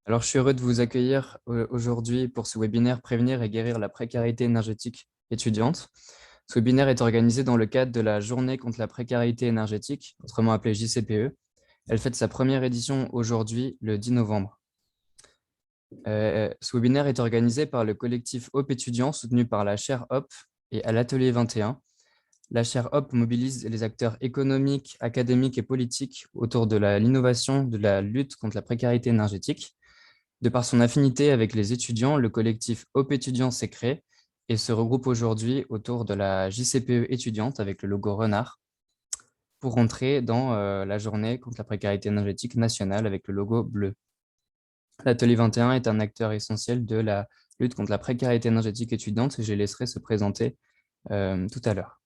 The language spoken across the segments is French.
Alors, je suis heureux de vous accueillir aujourd'hui pour ce webinaire Prévenir et guérir la précarité énergétique étudiante. Ce webinaire est organisé dans le cadre de la Journée contre la précarité énergétique, autrement appelée JCPE. Elle fête sa première édition aujourd'hui, le 10 novembre. Ce webinaire est organisé par le collectif HOP étudiant soutenu par la chaire HOP et à l'atelier 21. La chaire HOP mobilise les acteurs économiques, académiques et politiques autour de l'innovation, de la lutte contre la précarité énergétique. De par son affinité avec les étudiants, le collectif HOP étudiant s'est créé et se regroupe aujourd'hui autour de la JCPE étudiante avec le logo Renard pour rentrer dans la journée contre la précarité énergétique nationale avec le logo bleu. L'Atelier 21 est un acteur essentiel de la lutte contre la précarité énergétique étudiante et je les laisserai se présenter tout à l'heure.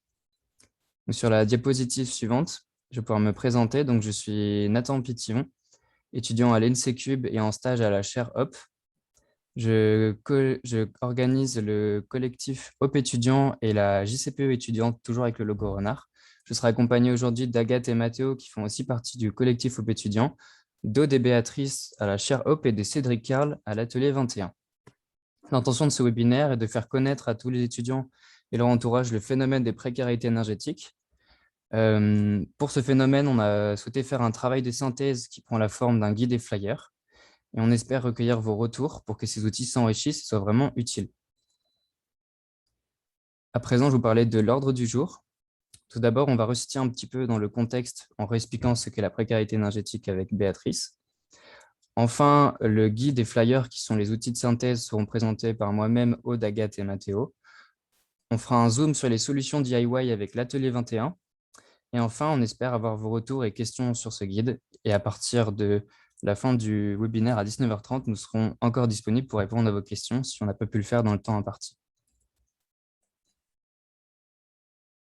Sur la diapositive suivante, je vais pouvoir me présenter. Donc, je suis Nathan Pitillon, étudiant à l'ENSECUB et en stage à la chaire HOP. Je organise le collectif HOP étudiant et la JCPE étudiante, toujours avec le logo Renard. Je serai accompagné aujourd'hui d'Agathe et Mathéo, qui font aussi partie du collectif HOP étudiant, d'Aude et Béatrice à la chaire HOP et de Cédric Carl à l'atelier 21. L'intention de ce webinaire est de faire connaître à tous les étudiants et leur entourage le phénomène des précarités énergétiques. Pour ce phénomène, on a souhaité faire un travail de synthèse qui prend la forme d'un guide et flyer. Et on espère recueillir vos retours pour que ces outils s'enrichissent et soient vraiment utiles. À présent, je vous parlais de l'ordre du jour. Tout d'abord, on va resituer un petit peu dans le contexte en réexpliquant ce qu'est la précarité énergétique avec Béatrice. Enfin, le guide et flyers, qui sont les outils de synthèse, seront présentés par moi-même, Aude, Agathe et Mathéo. On fera un zoom sur les solutions DIY avec l'atelier 21. Et enfin, on espère avoir vos retours et questions sur ce guide. Et à partir de la fin du webinaire à 19h30, nous serons encore disponibles pour répondre à vos questions si on n'a pas pu le faire dans le temps imparti.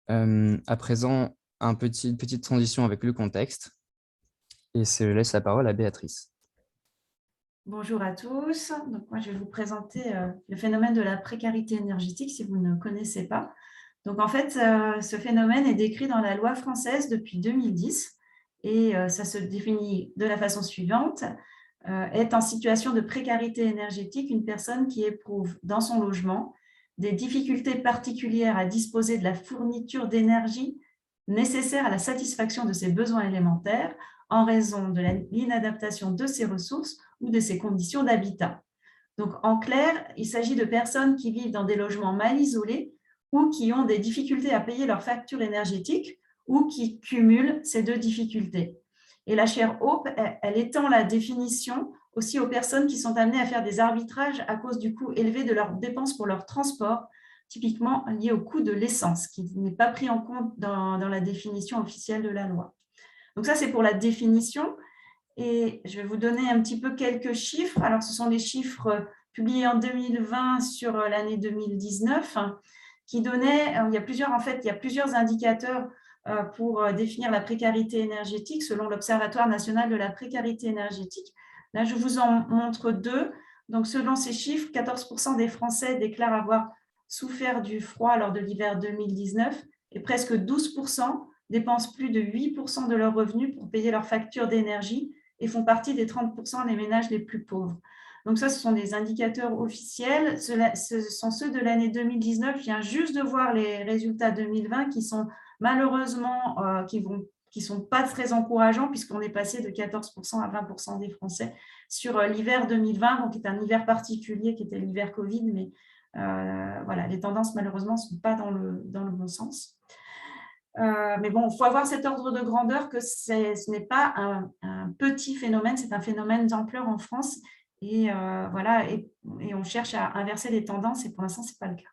À présent, une petite transition avec le contexte. Et je laisse la parole à Béatrice. Bonjour à tous. Donc, moi, je vais vous présenter le phénomène de la précarité énergétique si vous ne connaissez pas. Donc, en fait, ce phénomène est décrit dans la loi française depuis 2010 et ça se définit de la façon suivante. Est en situation de précarité énergétique une personne qui éprouve dans son logement des difficultés particulières à disposer de la fourniture d'énergie nécessaire à la satisfaction de ses besoins élémentaires en raison de l'inadaptation de ses ressources ou de ses conditions d'habitat. Donc, en clair, il s'agit de personnes qui vivent dans des logements mal isolés ou qui ont des difficultés à payer leurs factures énergétiques ou qui cumulent ces deux difficultés. Et la chaire HOPE, elle étend la définition aussi aux personnes qui sont amenées à faire des arbitrages à cause du coût élevé de leurs dépenses pour leur transport, typiquement lié au coût de l'essence, qui n'est pas pris en compte dans la définition officielle de la loi. Donc ça, c'est pour la définition. Et je vais vous donner un petit peu quelques chiffres. Alors, ce sont les chiffres publiés en 2020 sur l'année 2019 qui donnaient, il y a plusieurs indicateurs pour définir la précarité énergétique selon l'Observatoire national de la précarité énergétique. Là, je vous en montre deux. Donc, selon ces chiffres, 14% des Français déclarent avoir souffert du froid lors de l'hiver 2019 et presque 12% dépensent plus de 8% de leurs revenus pour payer leurs factures d'énergie et font partie des 30% des ménages les plus pauvres. Donc ça, ce sont des indicateurs officiels. Ce sont ceux de l'année 2019. Je viens juste de voir les résultats 2020 qui sont malheureusement, qui sont pas très encourageants puisqu'on est passé de 14% à 20% des Français sur l'hiver 2020, donc qui est un hiver particulier qui était l'hiver Covid, mais voilà, les tendances malheureusement ne sont pas dans le bon sens. Mais bon, il faut avoir cet ordre de grandeur que ce n'est pas un petit phénomène, c'est un phénomène d'ampleur en France. Et voilà, et on cherche à inverser les tendances et pour l'instant, ce n'est pas le cas.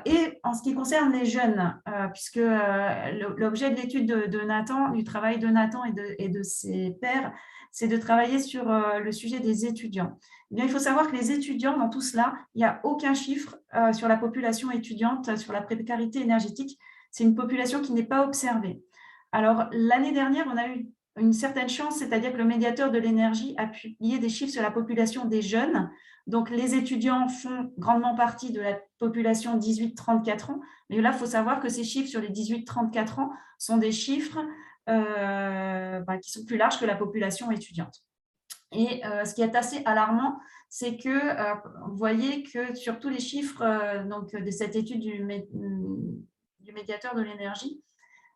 Et en ce qui concerne les jeunes, puisque l'objet de l'étude de Nathan, du travail de Nathan et de ses pairs, c'est de travailler sur le sujet des étudiants. Eh bien, il faut savoir que les étudiants, dans tout cela, il n'y a aucun chiffre sur la population étudiante, sur la précarité énergétique. C'est une population qui n'est pas observée. Alors, l'année dernière, on a eu une certaine chance, c'est-à-dire que le médiateur de l'énergie a publié des chiffres sur la population des jeunes. Donc, les étudiants font grandement partie de la population 18-34 ans. Mais là, il faut savoir que ces chiffres sur les 18-34 ans sont des chiffres qui sont plus larges que la population étudiante. Et ce qui est assez alarmant, c'est que vous voyez que sur tous les chiffres donc, de cette étude du médiateur de l'énergie,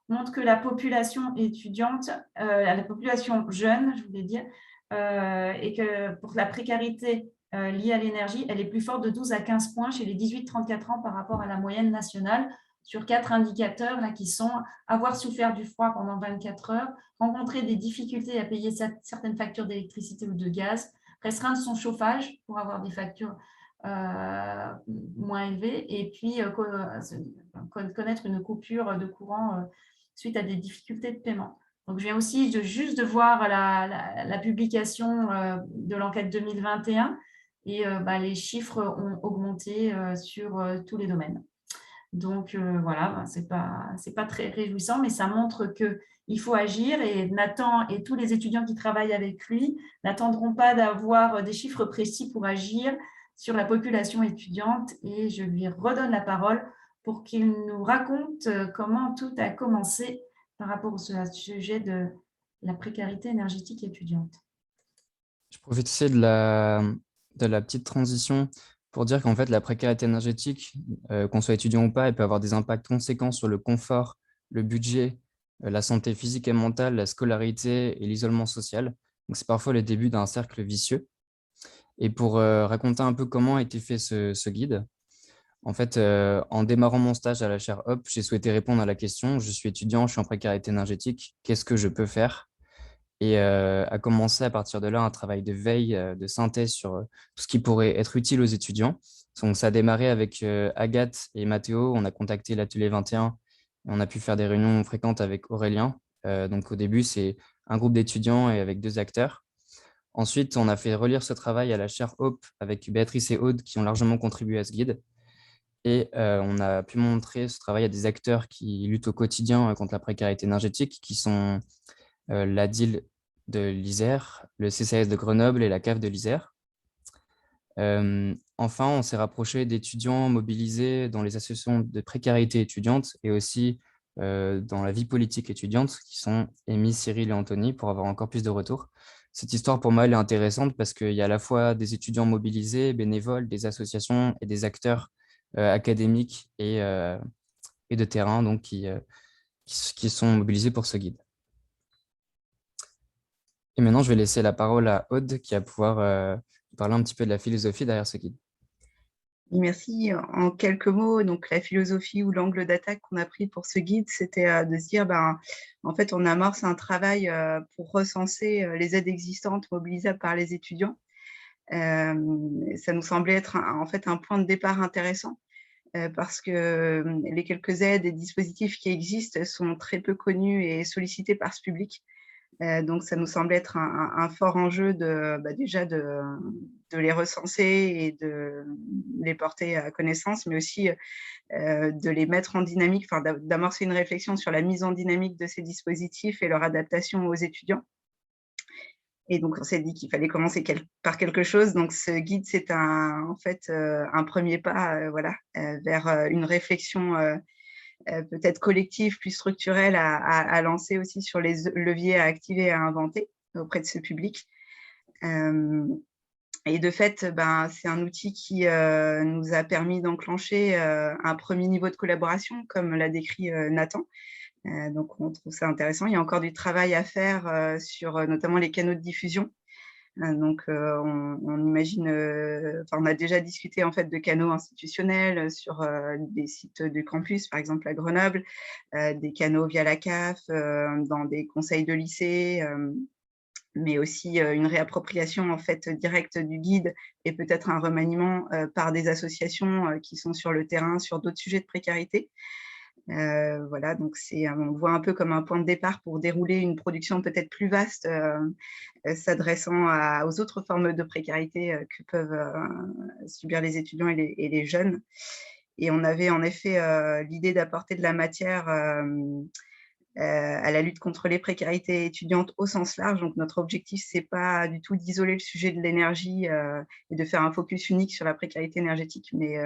montre que la population étudiante, la population jeune, je voulais dire, et que pour la précarité liée à l'énergie, elle est plus forte de 12 à 15 points chez les 18-34 ans par rapport à la moyenne nationale, sur 4 indicateurs là, qui sont avoir souffert du froid pendant 24 heures, rencontrer des difficultés à payer certaines factures d'électricité ou de gaz, restreindre son chauffage pour avoir des factures moins élevées, et puis connaître une coupure de courant suite à des difficultés de paiement. Donc, je viens aussi juste de voir la publication de l'enquête 2021 et les chiffres ont augmenté sur tous les domaines. Donc, voilà, ce n'est pas très réjouissant, mais ça montre qu'il faut agir, et Nathan et tous les étudiants qui travaillent avec lui n'attendront pas d'avoir des chiffres précis pour agir sur la population étudiante, et je lui redonne la parole pour qu'il nous raconte comment tout a commencé par rapport au sujet de la précarité énergétique étudiante. Je profite aussi de la petite transition pour dire qu'en fait, la précarité énergétique, qu'on soit étudiant ou pas, elle peut avoir des impacts conséquents sur le confort, le budget, la santé physique et mentale, la scolarité et l'isolement social. Donc, c'est parfois le début d'un cercle vicieux. Et pour raconter un peu comment a été fait ce guide, en fait, en démarrant mon stage à la chaire Hop, j'ai souhaité répondre à la question: je suis étudiant, je suis en précarité énergétique, qu'est-ce que je peux faire? Et a commencé à partir de là un travail de veille, de synthèse sur tout ce qui pourrait être utile aux étudiants. Donc, ça a démarré avec Agathe et Mathéo. On a contacté l'Atelier 21 et on a pu faire des réunions fréquentes avec Aurélien. Donc, au début, c'est un groupe d'étudiants et avec 2 acteurs. Ensuite, on a fait relire ce travail à la chaire Hope avec Béatrice et Aude qui ont largement contribué à ce guide. Et on a pu montrer ce travail à des acteurs qui luttent au quotidien contre la précarité énergétique, qui sont la DIL de l'Isère, le CCAS de Grenoble et la CAF de l'Isère. Enfin, on s'est rapproché d'étudiants mobilisés dans les associations de précarité étudiante et aussi dans la vie politique étudiante, qui sont Amy, Cyril et Anthony, pour avoir encore plus de retours. Cette histoire, pour moi, elle est intéressante parce qu'il y a à la fois des étudiants mobilisés, bénévoles, des associations et des acteurs académiques et de terrain donc, qui sont mobilisés pour ce guide. Et maintenant, je vais laisser la parole à Aude qui va pouvoir parler un petit peu de la philosophie derrière ce guide. Merci. En quelques mots, donc la philosophie ou l'angle d'attaque qu'on a pris pour ce guide, c'était de se dire, en fait, on amorce un travail pour recenser les aides existantes mobilisables par les étudiants. Ça nous semblait être en fait un point de départ intéressant parce que les quelques aides et dispositifs qui existent sont très peu connus et sollicités par ce public. Donc, ça nous semblait être un fort enjeu déjà de les recenser et de les porter à connaissance, mais aussi de les mettre en dynamique, d'amorcer une réflexion sur la mise en dynamique de ces dispositifs et leur adaptation aux étudiants. Et donc, on s'est dit qu'il fallait commencer par quelque chose. Donc, ce guide, c'est en fait un premier pas vers une réflexion peut-être collective, plus structurelle à lancer aussi sur les leviers à activer et à inventer auprès de ce public. Et de fait, c'est un outil qui nous a permis d'enclencher un premier niveau de collaboration, comme l'a décrit Nathan. Donc, on trouve ça intéressant. Il y a encore du travail à faire sur notamment les canaux de diffusion. Donc, on imagine, on a déjà discuté en fait de canaux institutionnels sur des sites du campus, par exemple à Grenoble, des canaux via la CAF, dans des conseils de lycée, mais aussi une réappropriation en fait directe du guide et peut-être un remaniement par des associations qui sont sur le terrain sur d'autres sujets de précarité. Voilà, donc on le voit un peu comme un point de départ pour dérouler une production peut-être plus vaste, s'adressant aux autres formes de précarité que peuvent subir les étudiants et les jeunes. Et on avait en effet l'idée d'apporter de la matière à la lutte contre les précarités étudiantes au sens large. Donc, notre objectif, ce n'est pas du tout d'isoler le sujet de l'énergie et de faire un focus unique sur la précarité énergétique, mais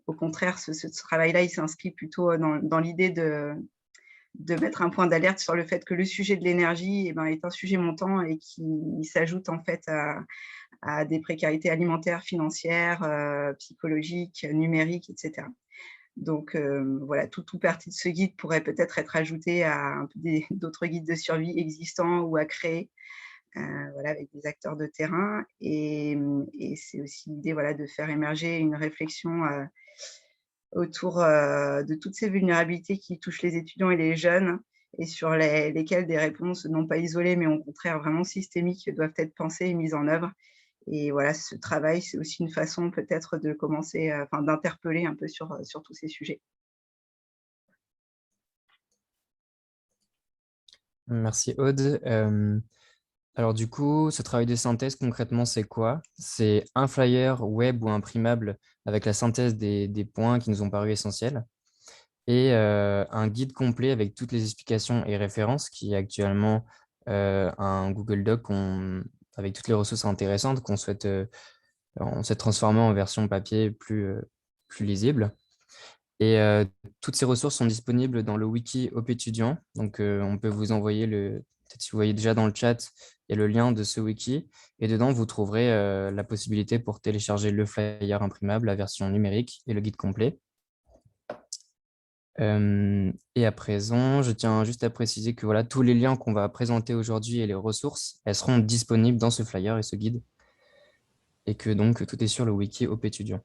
au contraire, ce travail-là, il s'inscrit plutôt dans l'idée de de mettre un point d'alerte sur le fait que le sujet de l'énergie est un sujet montant et qui s'ajoute en fait à des précarités alimentaires, financières, psychologiques, numériques, etc. Donc voilà, toute partie de ce guide pourrait peut-être être ajoutée à d'autres guides de survie existants ou à créer, voilà, avec des acteurs de terrain. Et c'est aussi l'idée, voilà, de faire émerger une réflexion autour de toutes ces vulnérabilités qui touchent les étudiants et les jeunes, et sur lesquelles des réponses non pas isolées, mais au contraire vraiment systémiques, doivent être pensées et mises en œuvre. Et voilà, ce travail, c'est aussi une façon peut-être de commencer, d'interpeller un peu sur tous ces sujets. Merci Aude. Alors du coup, ce travail de synthèse, concrètement, c'est quoi? C'est un flyer web ou imprimable avec la synthèse des points qui nous ont paru essentiels et un guide complet avec toutes les explications et références qui est actuellement un Google Doc avec toutes les ressources intéressantes on souhaite transformer en version papier plus lisible. Et toutes ces ressources sont disponibles dans le wiki Op étudiant. Donc, on peut vous envoyer peut-être si vous voyez déjà dans le chat, il y a le lien de ce wiki. Et dedans, vous trouverez la possibilité pour télécharger le flyer imprimable, la version numérique et le guide complet. Et à présent, je tiens juste à préciser que voilà, tous les liens qu'on va présenter aujourd'hui et les ressources, elles seront disponibles dans ce flyer et ce guide. Et que donc, tout est sur le wiki Op étudiant.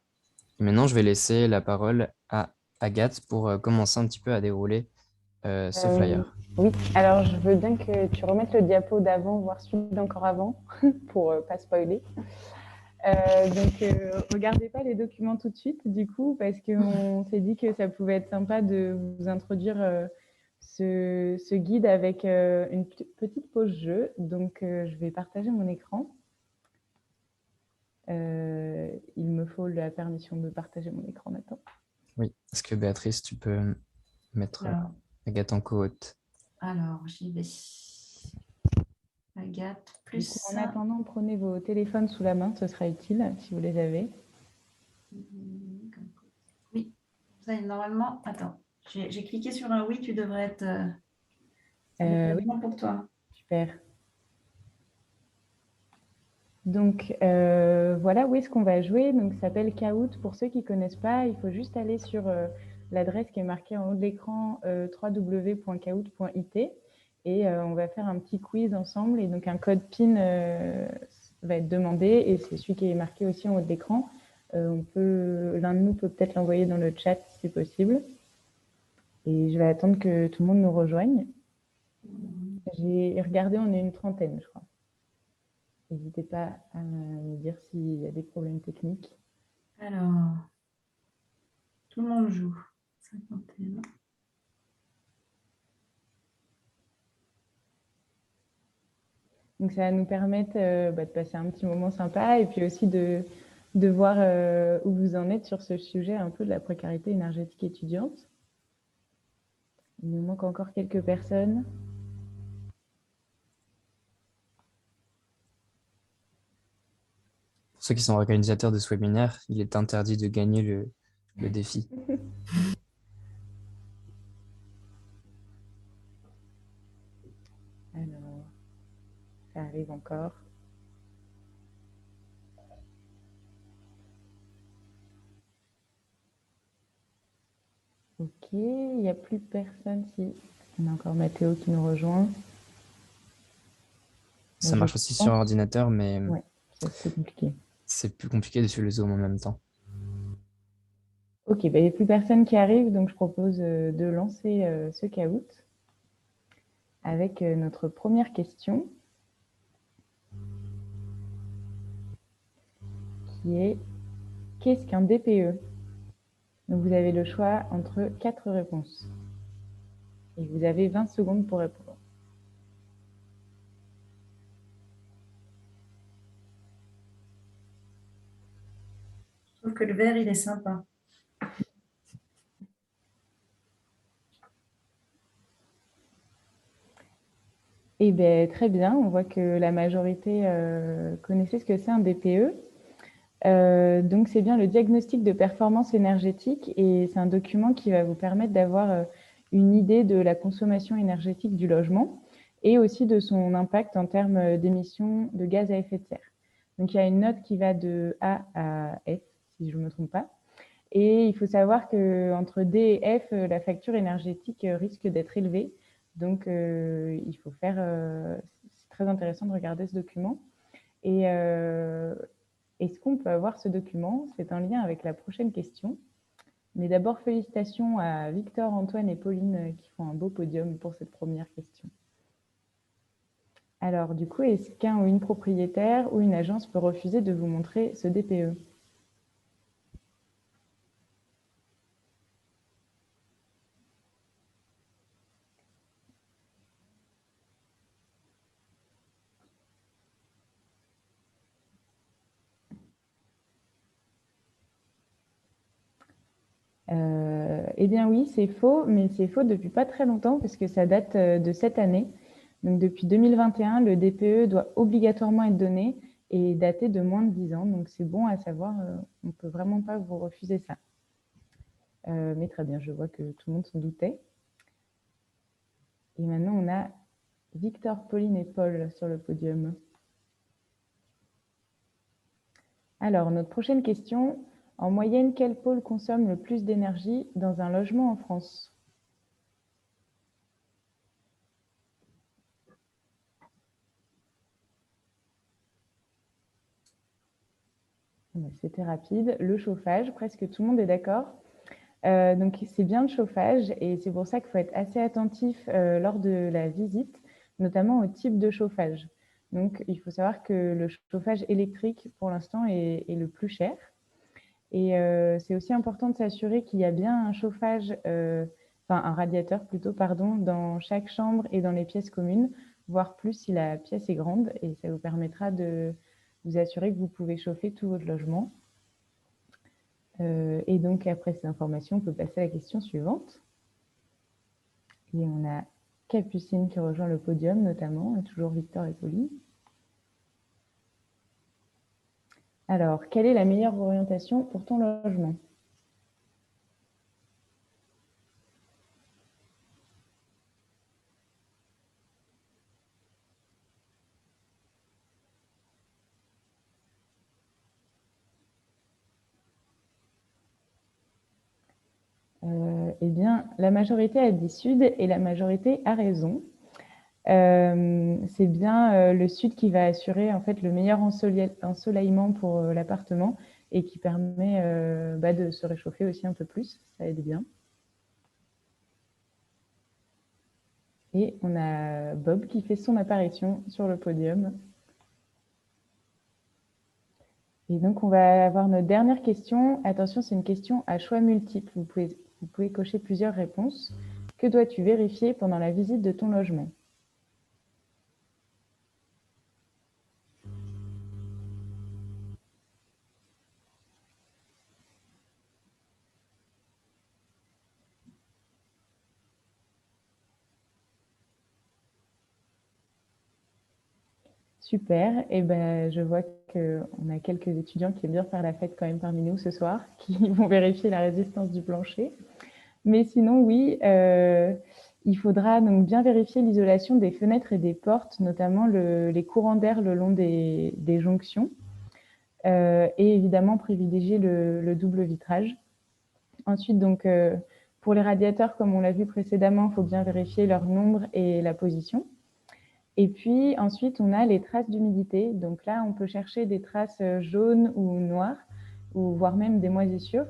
Et maintenant, je vais laisser la parole à Agathe pour commencer un petit peu à dérouler ce flyer. Oui, alors je veux bien que tu remettes le diapo d'avant, voire celui d'encore avant, pour ne pas spoiler. Regardez pas les documents tout de suite, du coup, parce qu'on s'est dit que ça pouvait être sympa de vous introduire ce guide avec une petite pause jeu. Donc, je vais partager mon écran. Il me faut la permission de partager mon écran maintenant. Oui, est-ce que Béatrice, tu peux mettre Agathe en co-hôte? Alors, j'y vais. Agathe, plus. Du coup, en attendant, prenez vos téléphones sous la main, ce sera utile si vous les avez. Oui, ça, normalement, attends, j'ai cliqué sur un oui, tu devrais être oui. Bon pour toi. Super. Donc, voilà où est-ce qu'on va jouer. Donc, ça s'appelle Kahoot. Pour ceux qui ne connaissent pas, il faut juste aller sur l'adresse qui est marquée en haut de l'écran, www.kahoot.it. Et on va faire un petit quiz ensemble. Et donc, un code PIN va être demandé. Et c'est celui qui est marqué aussi en haut de l'écran. L'un de nous peut peut-être l'envoyer dans le chat si c'est possible. Et je vais attendre que tout le monde nous rejoigne. J'ai regardé, on est une trentaine, je crois. N'hésitez pas à me dire s'il y a des problèmes techniques. Alors, tout le monde joue. 51. Donc, ça va nous permettre de passer un petit moment sympa et puis aussi de voir où vous en êtes sur ce sujet un peu de la précarité énergétique étudiante. Il nous manque encore quelques personnes. Pour ceux qui sont organisateurs de ce webinaire, il est interdit de gagner le défi. Alors, ça arrive encore. Ok, il n'y a plus personne. Si, on a encore Mathéo qui nous rejoint. Ça marche aussi sur ordinateur, mais ouais, c'est compliqué. C'est plus compliqué de suivre le Zoom en même temps. Ok, il n'y a plus personne qui arrive, donc je propose de lancer ce Kahoot avec notre première question qui est « Qu'est-ce qu'un DPE ?» Donc vous avez le choix entre 4 réponses et vous avez 20 secondes pour répondre. Je trouve que le vert, il est sympa. Eh bien, très bien, on voit que la majorité connaissait ce que c'est un DPE. Donc, c'est bien le diagnostic de performance énergétique et c'est un document qui va vous permettre d'avoir une idée de la consommation énergétique du logement et aussi de son impact en termes d'émissions de gaz à effet de serre. Donc, il y a une note qui va de A à F, si je ne me trompe pas. Et il faut savoir qu'entre D et F, la facture énergétique risque d'être élevée. Donc, il faut faire... c'est très intéressant de regarder ce document. Et est-ce qu'on peut avoir ce document? C'est un lien avec la prochaine question. Mais d'abord, félicitations à Victor, Antoine et Pauline qui font un beau podium pour cette première question. Alors, du coup, est-ce qu'un ou une propriétaire ou une agence peut refuser de vous montrer ce DPE? Eh bien oui, c'est faux, mais c'est faux depuis pas très longtemps parce que ça date de cette année. Donc depuis 2021, le DPE doit obligatoirement être donné et daté de moins de 10 ans. Donc c'est bon à savoir, on ne peut vraiment pas vous refuser ça. Mais très bien, je vois que tout le monde s'en doutait. Et maintenant, on a Victor, Pauline et Paul sur le podium. Alors, notre prochaine question. En moyenne, quel pôle consomme le plus d'énergie dans un logement en France? C'était rapide. Le chauffage, presque tout le monde est d'accord. Donc, c'est bien le chauffage et c'est pour ça qu'il faut être assez attentif lors de la visite, notamment au type de chauffage. Donc, il faut savoir que le chauffage électrique, pour l'instant, est le plus cher. Et c'est aussi important de s'assurer qu'il y a bien un chauffage, enfin un radiateur plutôt, pardon, dans chaque chambre et dans les pièces communes, voire plus si la pièce est grande. Et ça vous permettra de vous assurer que vous pouvez chauffer tout votre logement. Et donc, après ces informations, on peut passer à la question suivante. Et on a Capucine qui rejoint le podium, notamment, et toujours Victor et Pauline. Alors, quelle est la meilleure orientation pour ton logement? Eh bien, la majorité a dit sud et la majorité a raison. C'est bien le sud qui va assurer en fait le meilleur ensoleillement pour l'appartement et qui permet de se réchauffer aussi un peu plus. Ça aide bien. Et on a Bob qui fait son apparition sur le podium. Et donc, on va avoir notre dernière question. Attention, c'est une question à choix multiples. Vous pouvez cocher plusieurs réponses. Que dois-tu vérifier pendant la visite de ton logement? Super. Et ben, je vois qu'on a quelques étudiants qui aiment bien faire la fête quand même parmi nous ce soir, qui vont vérifier la résistance du plancher. Mais sinon, oui, il faudra donc bien vérifier l'isolation des fenêtres et des portes, notamment les courants d'air le long des jonctions. Et évidemment, privilégier le double vitrage. Ensuite, donc, pour les radiateurs, comme on l'a vu précédemment, il faut bien vérifier leur nombre et la position. Et puis ensuite, on a les traces d'humidité. Donc là, on peut chercher des traces jaunes ou noires, ou voire même des moisissures.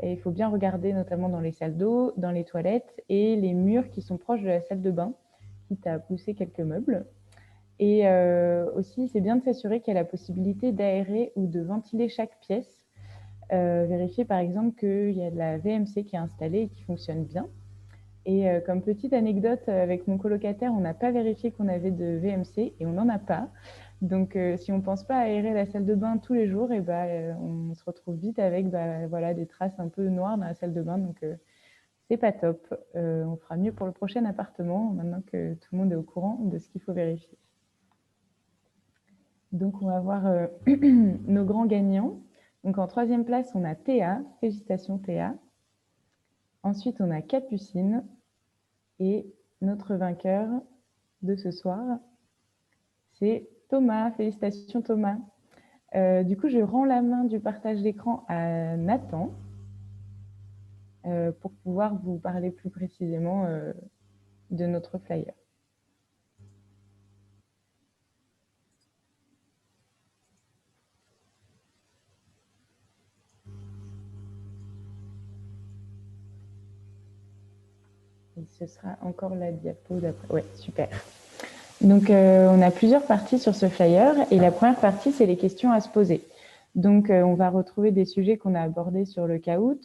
Et il faut bien regarder notamment dans les salles d'eau, dans les toilettes et les murs qui sont proches de la salle de bain, quitte à pousser quelques meubles. Et aussi, c'est bien de s'assurer qu'il y a la possibilité d'aérer ou de ventiler chaque pièce. Vérifier par exemple qu'il y a de la VMC qui est installée et qui fonctionne bien. Et comme petite anecdote, avec mon colocataire, on n'a pas vérifié qu'on avait de VMC et on n'en a pas. Donc, si on ne pense pas à aérer la salle de bain tous les jours, et on se retrouve vite avec voilà, des traces un peu noires dans la salle de bain. Donc, c'est pas top. On fera mieux pour le prochain appartement, maintenant que tout le monde est au courant de ce qu'il faut vérifier. Donc, on va voir nos grands gagnants. Donc, en troisième place, on a Théa. Félicitations, Théa. Ensuite, on a Capucine. Et notre vainqueur de ce soir, c'est Thomas. Félicitations Thomas. Du coup, je rends la main du partage d'écran à Nathan pour pouvoir vous parler plus précisément de notre flyer. Et ce sera encore la diapo d'après. Ouais, super. Donc, on a plusieurs parties sur ce flyer et la première partie, c'est les questions à se poser. Donc, on va retrouver des sujets qu'on a abordés sur le CAOUT,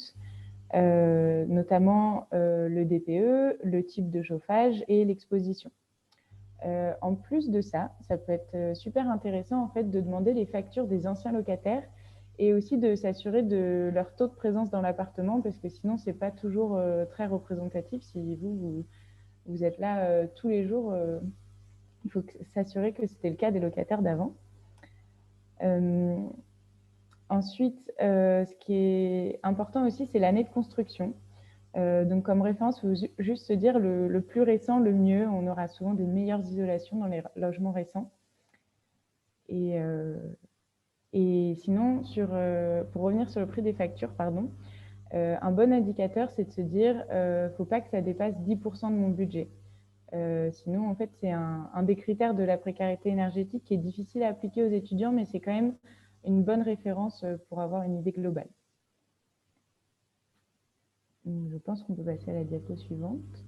notamment le DPE, le type de chauffage et l'exposition. En plus de ça, ça peut être super intéressant en fait de demander les factures des anciens locataires et aussi de s'assurer de leur taux de présence dans l'appartement parce que sinon c'est pas toujours très représentatif. Si vous êtes là tous les jours, il faut s'assurer que c'était le cas des locataires d'avant. Ensuite, ce qui est important aussi, c'est l'année de construction. Donc, comme référence, il faut juste se dire le plus récent, le mieux. On aura souvent des meilleures isolations dans les logements récents. Et sinon, pour revenir sur le prix des factures, pardon, un bon indicateur, c'est de se dire ne faut pas que ça dépasse 10% de mon budget. Sinon, en fait, c'est un des critères de la précarité énergétique qui est difficile à appliquer aux étudiants, mais c'est quand même une bonne référence pour avoir une idée globale. Je pense qu'on peut passer à la diapo suivante.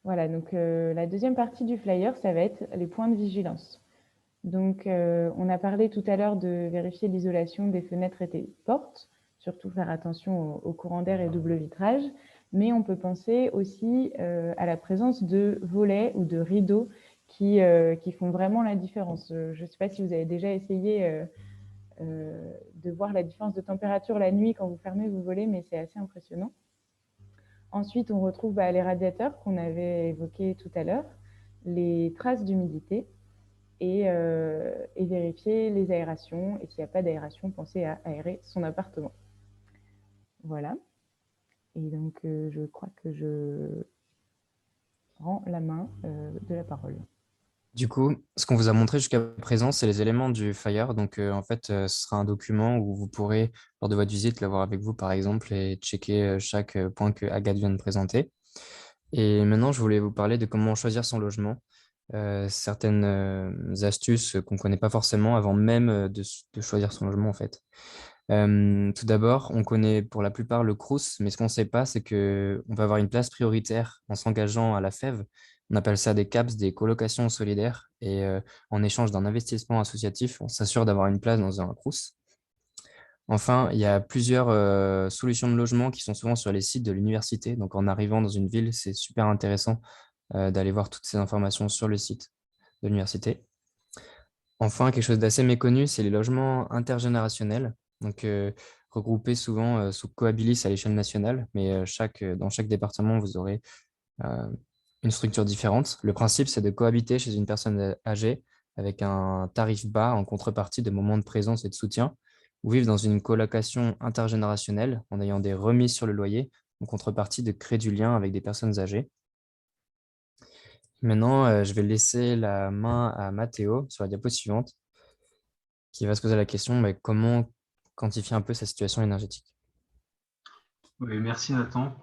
Voilà, donc la deuxième partie du flyer, ça va être les points de vigilance. Donc, on a parlé tout à l'heure de vérifier l'isolation des fenêtres et des portes, surtout faire attention au courant d'air et double vitrage, mais on peut penser aussi à la présence de volets ou de rideaux qui font vraiment la différence. Je ne sais pas si vous avez déjà essayé de voir la différence de température la nuit quand vous fermez vos volets, mais c'est assez impressionnant. Ensuite, on retrouve les radiateurs qu'on avait évoqués tout à l'heure, les traces d'humidité et vérifier les aérations. Et s'il n'y a pas d'aération, pensez à aérer son appartement. Voilà. Et donc, je crois que je rends la main de la parole. Du coup, ce qu'on vous a montré jusqu'à présent, c'est les éléments du flyer. Donc, en fait, ce sera un document où vous pourrez, lors de votre visite, l'avoir avec vous, par exemple, et checker chaque point que Agathe vient de présenter. Et maintenant, je voulais vous parler de comment choisir son logement. Certaines astuces qu'on ne connaît pas forcément avant même de choisir son logement, en fait. Tout d'abord, on connaît pour la plupart le Crous, mais ce qu'on ne sait pas, c'est qu'on va avoir une place prioritaire en s'engageant à la FEV. On appelle ça des CAPS, des colocations solidaires. Et en échange d'un investissement associatif, on s'assure d'avoir une place dans un Crous. Enfin, il y a plusieurs solutions de logement qui sont souvent sur les sites de l'université. Donc, en arrivant dans une ville, c'est super intéressant d'aller voir toutes ces informations sur le site de l'université. Enfin, quelque chose d'assez méconnu, c'est les logements intergénérationnels, donc regroupés souvent sous Cohabilis à l'échelle nationale, mais dans chaque département, vous aurez une structure différente. Le principe, c'est de cohabiter chez une personne âgée avec un tarif bas en contrepartie de moments de présence et de soutien, ou vivre dans une colocation intergénérationnelle en ayant des remises sur le loyer en contrepartie de créer du lien avec des personnes âgées. Maintenant, je vais laisser la main à Mathéo sur la diapo suivante, qui va se poser la question comment quantifier un peu sa situation énergétique. Oui, merci Nathan.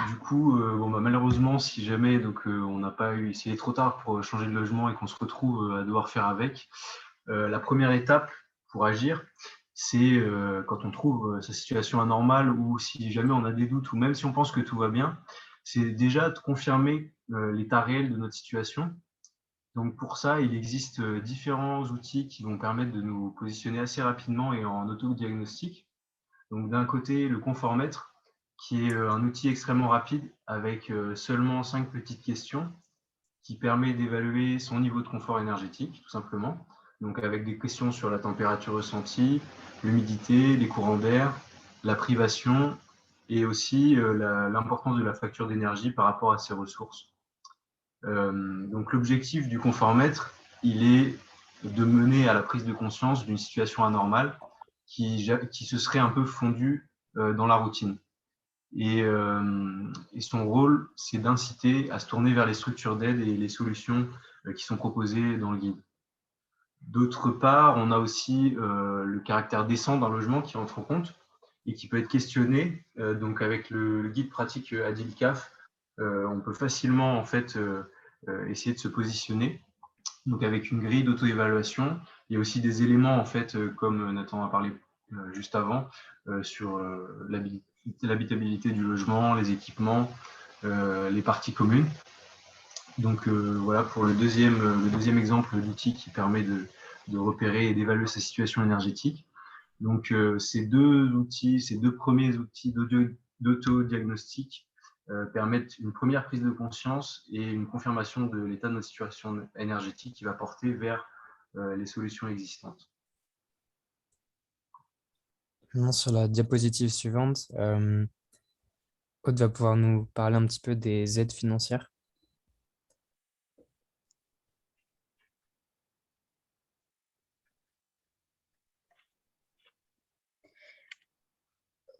Du coup, malheureusement, si jamais on n'a pas eu, s'il est trop tard pour changer de logement et qu'on se retrouve à devoir faire avec, la première étape pour agir, c'est quand on trouve sa situation anormale ou si jamais on a des doutes ou même si on pense que tout va bien, c'est déjà de confirmer l'état réel de notre situation. Donc pour ça, il existe différents outils qui vont permettre de nous positionner assez rapidement et en autodiagnostic. Donc d'un côté, le conformètre, qui est un outil extrêmement rapide avec seulement 5 petites questions qui permet d'évaluer son niveau de confort énergétique, tout simplement. Donc avec des questions sur la température ressentie, l'humidité, les courants d'air, la privation et aussi l'importance de la facture d'énergie par rapport à ses ressources. Donc l'objectif du conformètre, il est de mener à la prise de conscience d'une situation anormale qui se serait un peu fondue dans la routine. Et son rôle, c'est d'inciter à se tourner vers les structures d'aide et les solutions qui sont proposées dans le guide. D'autre part, on a aussi le caractère décent d'un logement qui entre en compte et qui peut être questionné. Donc avec le guide pratique Adilcaf, on peut facilement en fait essayer de se positionner. Donc avec une grille d'auto-évaluation, il y a aussi des éléments en fait, comme Nathan a parlé juste avant, sur l'habitabilité du logement, les équipements, les parties communes. Donc voilà pour le deuxième exemple d'outil qui permet de repérer et d'évaluer sa situation énergétique. Donc ces deux premiers outils d'autodiagnostic permettent une première prise de conscience et une confirmation de l'état de notre situation énergétique qui va porter vers les solutions existantes. Maintenant, sur la diapositive suivante, Aude va pouvoir nous parler un petit peu des aides financières.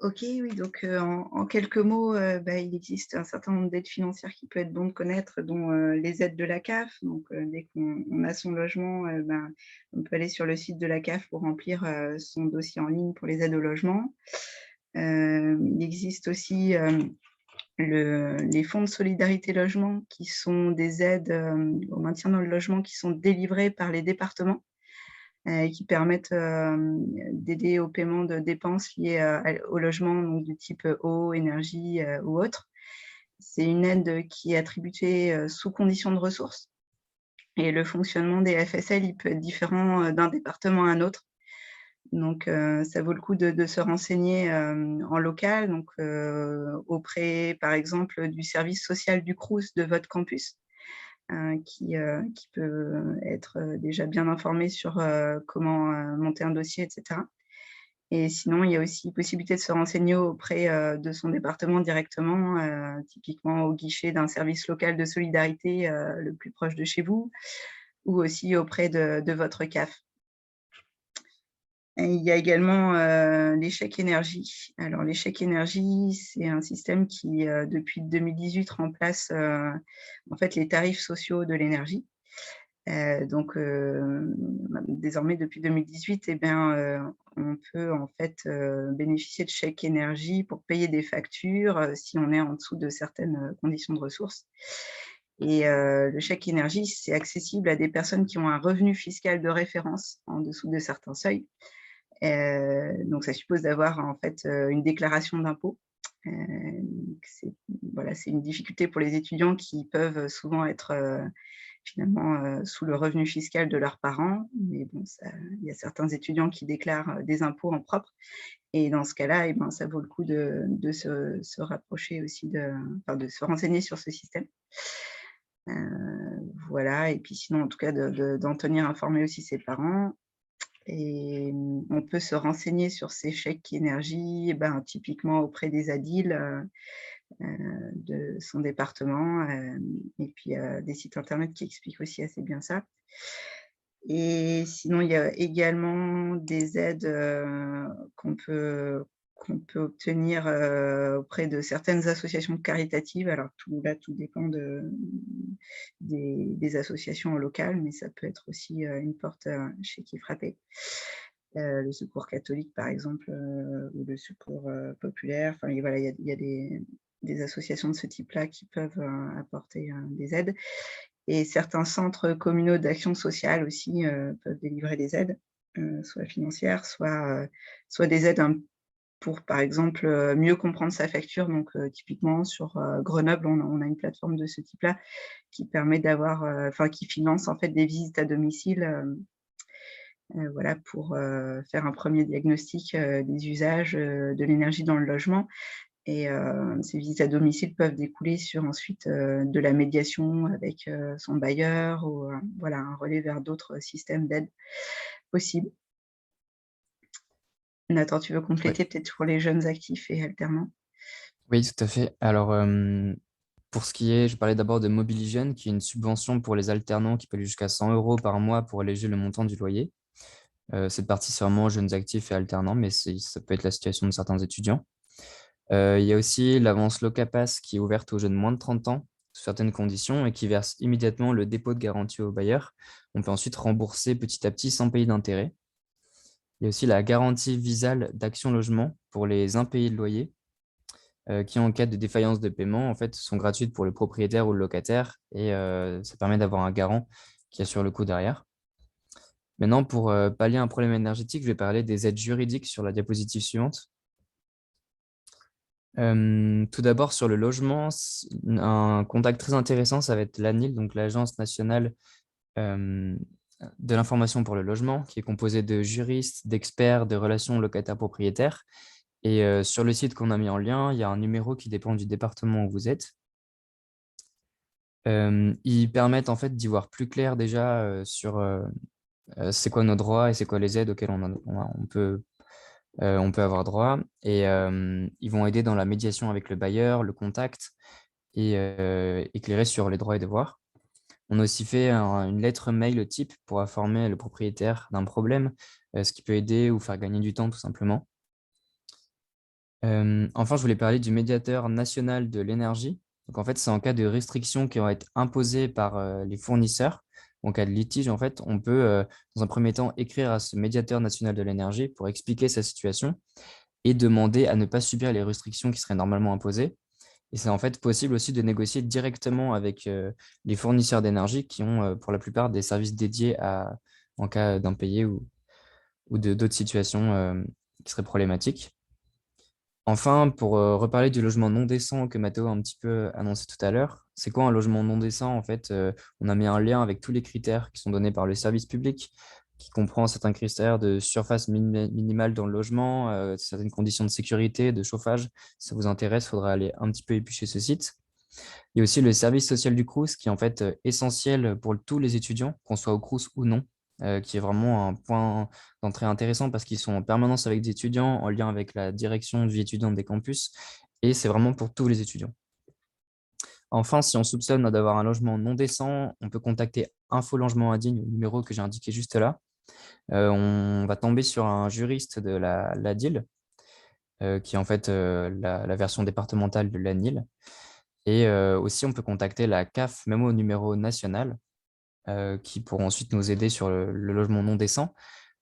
Ok, oui, donc en quelques mots, il existe un certain nombre d'aides financières qui peut être bon de connaître, dont les aides de la CAF. Donc, dès qu'on a son logement, on peut aller sur le site de la CAF pour remplir son dossier en ligne pour les aides au logement. Il existe aussi les fonds de solidarité logement, qui sont des aides au maintien dans le logement qui sont délivrées par les départements. Qui permettent d'aider au paiement de dépenses liées au logement, donc du type eau, énergie ou autre. C'est une aide qui est attribuée sous condition de ressources. Et le fonctionnement des FSL, il peut être différent d'un département à un autre. Donc, ça vaut le coup de se renseigner en local, donc auprès, par exemple, du service social du Crous de votre campus. Qui peut être déjà bien informé sur comment monter un dossier, etc. Et sinon, il y a aussi possibilité de se renseigner auprès de son département directement, typiquement au guichet d'un service local de solidarité le plus proche de chez vous, ou aussi auprès de votre CAF. Et il y a également les chèques énergie. Alors, les chèques énergie, c'est un système qui, depuis 2018, remplace en fait les tarifs sociaux de l'énergie. Donc, désormais, depuis 2018, on peut en fait bénéficier de chèques énergie pour payer des factures si on est en dessous de certaines conditions de ressources. Et le chèque énergie, c'est accessible à des personnes qui ont un revenu fiscal de référence en dessous de certains seuils. Donc, ça suppose d'avoir en fait une déclaration d'impôt. C'est une difficulté pour les étudiants qui peuvent souvent être finalement sous le revenu fiscal de leurs parents. Mais bon, il y a certains étudiants qui déclarent des impôts en propre. Et dans ce cas-là, ça vaut le coup de se rapprocher aussi, de se renseigner sur ce système. Voilà, et puis sinon, en tout cas, d'en tenir informé aussi ses parents. Et on peut se renseigner sur ces chèques énergie, typiquement auprès des ADIL de son département, et puis des sites internet qui expliquent aussi assez bien ça. Et sinon, il y a également des aides qu'on peut obtenir auprès de certaines associations caritatives. Alors, tout dépend des associations locales, mais ça peut être aussi une porte chez qui frapper. Le Secours catholique, par exemple, ou le Secours populaire. Enfin, voilà, il y a des associations de ce type-là qui peuvent apporter des aides. Et certains centres communaux d'action sociale aussi peuvent délivrer des aides, soit financières, soit des aides pour, par exemple, mieux comprendre sa facture. Donc, typiquement, sur Grenoble, on a une plateforme de ce type-là qui permet qui finance en fait des visites à domicile pour faire un premier diagnostic des usages de l'énergie dans le logement. Et ces visites à domicile peuvent découler sur ensuite de la médiation avec son bailleur ou un relais vers d'autres systèmes d'aide possibles. Nathan, tu veux compléter peut-être pour les jeunes actifs et alternants? Oui, tout à fait. Alors, pour ce qui est, je parlais d'abord de Mobiligène, qui est une subvention pour les alternants qui peut aller jusqu'à 100 € par mois pour alléger le montant du loyer. Cette partie, c'est vraiment jeunes actifs et alternants, mais ça peut être la situation de certains étudiants. Il y a aussi l'avance Locapass qui est ouverte aux jeunes moins de 30 ans sous certaines conditions et qui verse immédiatement le dépôt de garantie au bailleur. On peut ensuite rembourser petit à petit sans payer d'intérêt. Il y a aussi la garantie visale d'Action Logement pour les impayés de loyer qui, en cas de défaillance de paiement, en fait, sont gratuites pour le propriétaire ou le locataire et ça permet d'avoir un garant qui assure le coût derrière. Maintenant, pour pallier un problème énergétique, je vais parler des aides juridiques sur la diapositive suivante. Tout d'abord, sur le logement, un contact très intéressant, ça va être l'ANIL, donc l'Agence nationale de l'information pour le logement, qui est composée de juristes, d'experts, de relations locataires-propriétaires. Et sur le site qu'on a mis en lien, il y a un numéro qui dépend du département où vous êtes. Ils permettent en fait d'y voir plus clair déjà sur c'est quoi nos droits et c'est quoi les aides auxquelles on peut avoir droit. Et ils vont aider dans la médiation avec le bailleur, le contact et éclairer sur les droits et devoirs. On a aussi fait une lettre mail type pour informer le propriétaire d'un problème, ce qui peut aider ou faire gagner du temps tout simplement. Enfin, je voulais parler du médiateur national de l'énergie. Donc, en fait, c'est en cas de restrictions qui vont être imposées par les fournisseurs. En cas de litige, en fait, on peut, dans un premier temps, écrire à ce médiateur national de l'énergie pour expliquer sa situation et demander à ne pas subir les restrictions qui seraient normalement imposées. Et c'est en fait possible aussi de négocier directement avec les fournisseurs d'énergie qui ont pour la plupart des services dédiés en cas d'impayé ou d'autres situations qui seraient problématiques. Enfin, pour reparler du logement non décent que Mathéo a un petit peu annoncé tout à l'heure, c'est quoi un logement non décent? En fait, on a mis un lien avec tous les critères qui sont donnés par le service public, qui comprend certains critères de surface minimale dans le logement, certaines conditions de sécurité, de chauffage. Si ça vous intéresse, il faudra aller un petit peu éplucher ce site. Il y a aussi le service social du Crous, qui est en fait essentiel pour tous les étudiants, qu'on soit au Crous ou non, qui est vraiment un point d'entrée intéressant parce qu'ils sont en permanence avec des étudiants, en lien avec la direction de vie étudiante des campus, et c'est vraiment pour tous les étudiants. Enfin, si on soupçonne d'avoir un logement non décent, on peut contacter Info Logement Indigne, au numéro que j'ai indiqué juste là. On va tomber sur un juriste de la DIL, qui est en fait la version départementale de l'ANIL. Et aussi, on peut contacter la CAF, même au numéro national, qui pourront ensuite nous aider sur le logement non décent.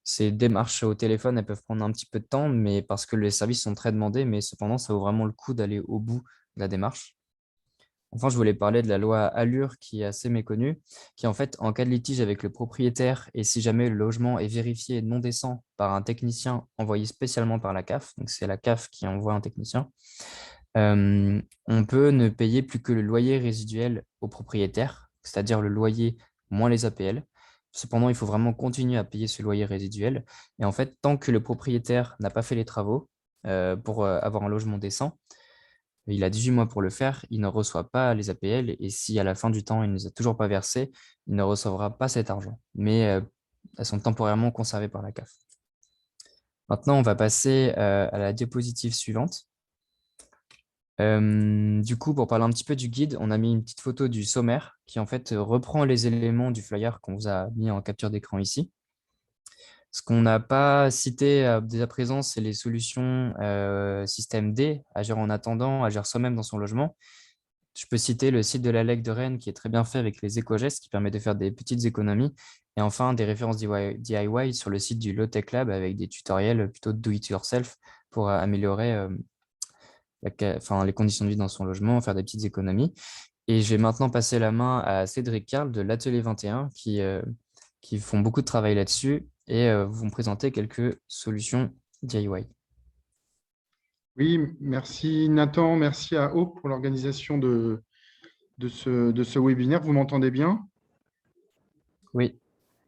Ces démarches au téléphone, elles peuvent prendre un petit peu de temps, mais parce que les services sont très demandés, mais cependant, ça vaut vraiment le coup d'aller au bout de la démarche. Enfin, je voulais parler de la loi Allure qui est assez méconnue, qui en fait, en cas de litige avec le propriétaire et si jamais le logement est vérifié non décent par un technicien envoyé spécialement par la CAF, donc c'est la CAF qui envoie un technicien, on peut ne payer plus que le loyer résiduel au propriétaire, c'est-à-dire le loyer moins les APL. Cependant, il faut vraiment continuer à payer ce loyer résiduel. Et en fait, tant que le propriétaire n'a pas fait les travaux pour avoir un logement décent, il a 18 mois pour le faire, il ne reçoit pas les APL et si à la fin du temps, il ne nous a toujours pas versé, il ne recevra pas cet argent. Mais elles sont temporairement conservées par la CAF. Maintenant, on va passer à la diapositive suivante. Du coup, pour parler un petit peu du guide, on a mis une petite photo du sommaire qui en fait reprend les éléments du flyer qu'on vous a mis en capture d'écran ici. Ce qu'on n'a pas cité dès à présent, c'est les solutions système D, agir en attendant, agir soi-même dans son logement. Je peux citer le site de la LEC de Rennes qui est très bien fait avec les éco-gestes qui permet de faire des petites économies. Et enfin, des références DIY sur le site du Low Tech Lab avec des tutoriels plutôt do it yourself pour améliorer les conditions de vie dans son logement, faire des petites économies. Et je vais maintenant passer la main à Cédric Carl de l'Atelier 21 qui font beaucoup de travail là-dessus et vont présenter quelques solutions DIY. Oui, merci Nathan, merci à Aude pour l'organisation de ce webinaire. Vous m'entendez bien? Oui.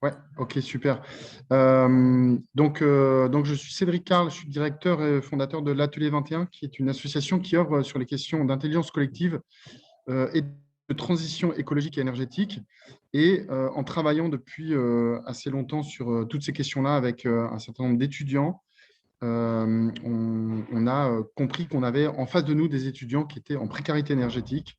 Ouais, ok, super. Donc, je suis Cédric Carl, je suis directeur et fondateur de l'Atelier 21, qui est une association qui œuvre sur les questions d'intelligence collective et de transition écologique et énergétique. Et en travaillant depuis assez longtemps sur toutes ces questions-là avec un certain nombre d'étudiants, on a compris qu'on avait en face de nous des étudiants qui étaient en précarité énergétique.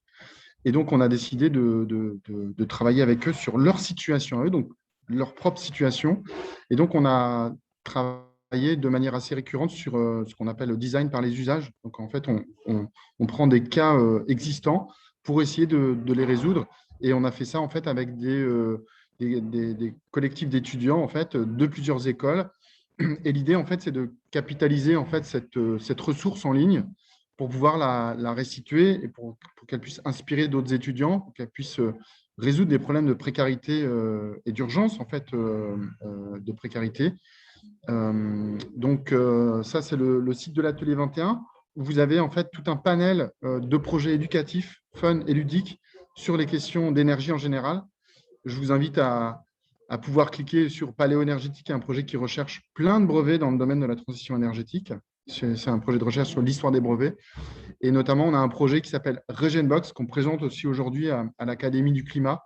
Et donc, on a décidé de travailler avec eux sur leur situation à eux, donc leur propre situation. Et donc, on a travaillé de manière assez récurrente sur ce qu'on appelle le design par les usages. Donc, en fait, on prend des cas existants pour essayer de les résoudre. Et on a fait ça, en fait, avec des collectifs d'étudiants, en fait, de plusieurs écoles. Et l'idée, en fait, c'est de capitaliser, en fait, cette ressource en ligne pour pouvoir la restituer et pour qu'elle puisse inspirer d'autres étudiants, pour qu'elle puisse résoudre des problèmes de précarité et d'urgence, en fait, de précarité. Donc, ça, c'est le site de l'Atelier 21, où vous avez en fait tout un panel de projets éducatifs, fun et ludiques sur les questions d'énergie en général. Je vous invite à pouvoir cliquer sur Paléo Énergétique, un projet qui recherche plein de brevets dans le domaine de la transition énergétique. C'est un projet de recherche sur l'histoire des brevets. Et notamment, on a un projet qui s'appelle Regenbox, qu'on présente aussi aujourd'hui à l'Académie du climat,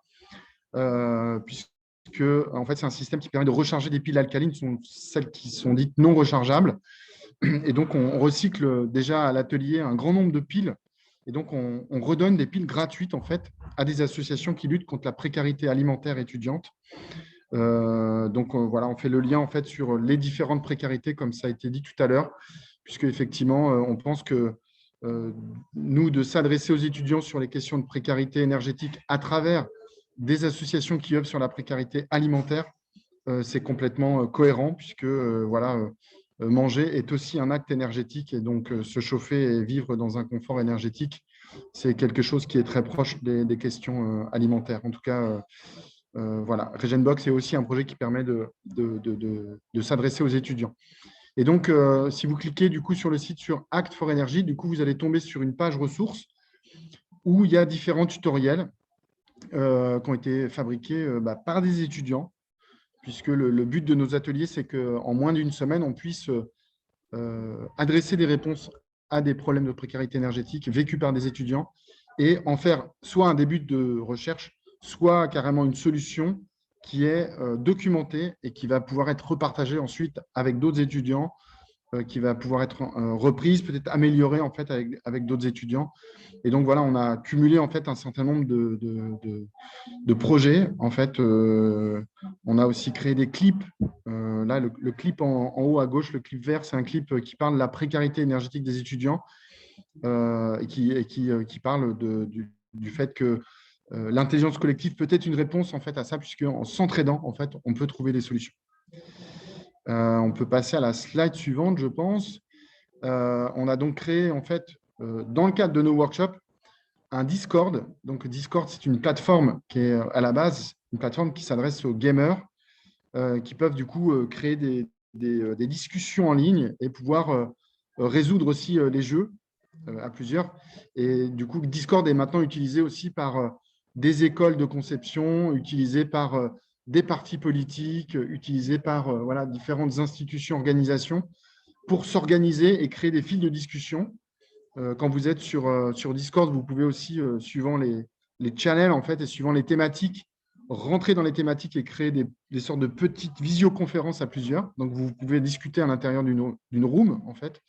puisque en fait, c'est un système qui permet de recharger des piles alcalines, celles qui sont dites non rechargeables. Et donc, on recycle déjà à l'atelier un grand nombre de piles. Et donc, on redonne des piles gratuites en fait, à des associations qui luttent contre la précarité alimentaire étudiante. Donc, voilà, on fait le lien en fait, sur les différentes précarités, comme ça a été dit tout à l'heure, puisque effectivement, on pense que nous, de s'adresser aux étudiants sur les questions de précarité énergétique à travers des associations qui œuvrent sur la précarité alimentaire, c'est complètement cohérent, puisque voilà, manger est aussi un acte énergétique, et donc se chauffer et vivre dans un confort énergétique, c'est quelque chose qui est très proche des questions alimentaires. En tout cas, voilà, Regenbox est aussi un projet qui permet de s'adresser aux étudiants. Et donc, si vous cliquez du coup sur le site sur Act for Energy, du coup, vous allez tomber sur une page ressources où il y a différents tutoriels qui ont été fabriqués par des étudiants, puisque le but de nos ateliers, c'est qu'en moins d'une semaine, on puisse adresser des réponses à des problèmes de précarité énergétique vécus par des étudiants et en faire soit un début de recherche, soit carrément une solution qui est documentée et qui va pouvoir être repartagée ensuite avec d'autres étudiants, qui va pouvoir être reprise, peut-être améliorée en fait avec d'autres étudiants. Et donc voilà, on a cumulé en fait un certain nombre de projets. En fait, on a aussi créé des clips. Là, le clip en haut à gauche, le clip vert, c'est un clip qui parle de la précarité énergétique des étudiants et qui parle du fait que l'intelligence collective peut être une réponse en fait à ça, puisque en s'entraidant, en fait, on peut trouver des solutions. On peut passer à la slide suivante, je pense. On a donc créé, en fait, dans le cadre de nos workshops, un Discord. Donc, Discord, c'est une plateforme qui est à la base une plateforme qui s'adresse aux gamers qui peuvent du coup créer des discussions en ligne et pouvoir résoudre aussi les jeux à plusieurs. Et du coup, Discord est maintenant utilisé aussi par des écoles de conception, utilisé par des partis politiques, utilisé par voilà, différentes institutions, organisations pour s'organiser et créer des fils de discussion. Quand vous êtes sur Discord, vous pouvez aussi, suivant les channels en fait, et suivant les thématiques, rentrer dans les thématiques et créer des sortes de petites visioconférences à plusieurs. Donc, vous pouvez discuter à l'intérieur d'une room, en fait.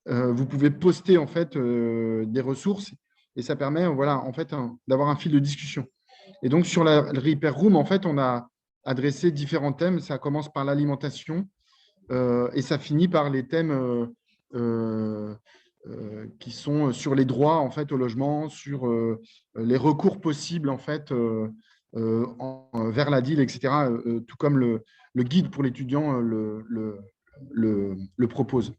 Vous pouvez poster en fait, des ressources et ça permet voilà, en fait, d'avoir un fil de discussion. Et donc, sur la Repair Room, en fait, on a adressé différents thèmes. Ça commence par l'alimentation et ça finit par les thèmes qui sont sur les droits en fait, au logement, sur les recours possibles en fait, vers la DIL, etc., tout comme le guide pour l'étudiant le propose.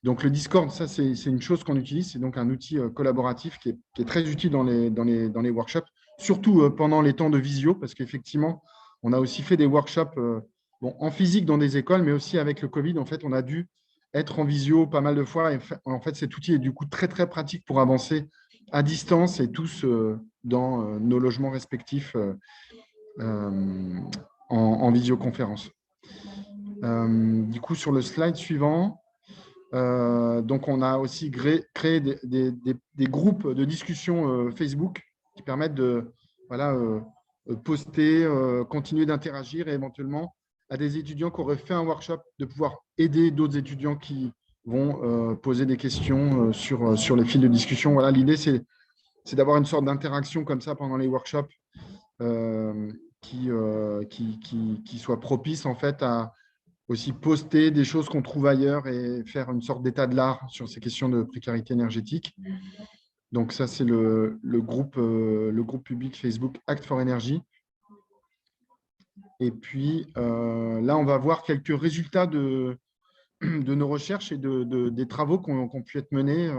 Donc, le Discord, ça, c'est une chose qu'on utilise. C'est donc un outil collaboratif qui est très utile dans les workshops, surtout pendant les temps de visio, parce qu'effectivement, on a aussi fait des workshops en physique dans des écoles, mais aussi avec le Covid, en fait, on a dû être en visio pas mal de fois. Et en fait, cet outil est du coup très, très pratique pour avancer à distance et tous dans nos logements respectifs en visioconférence. Du coup, sur le slide suivant, donc on a aussi créé des groupes de discussion Facebook qui permettent de voilà, poster, continuer d'interagir et éventuellement à des étudiants qui auraient fait un workshop de pouvoir aider d'autres étudiants qui vont poser des questions sur les fils de discussion. Voilà, l'idée, c'est d'avoir une sorte d'interaction comme ça pendant les workshops qui soit propice en fait à aussi poster des choses qu'on trouve ailleurs et faire une sorte d'état de l'art sur ces questions de précarité énergétique. Donc ça, c'est le groupe public Facebook Act for Energy. Et puis là, on va voir quelques résultats de nos recherches et des travaux qui ont pu être menés.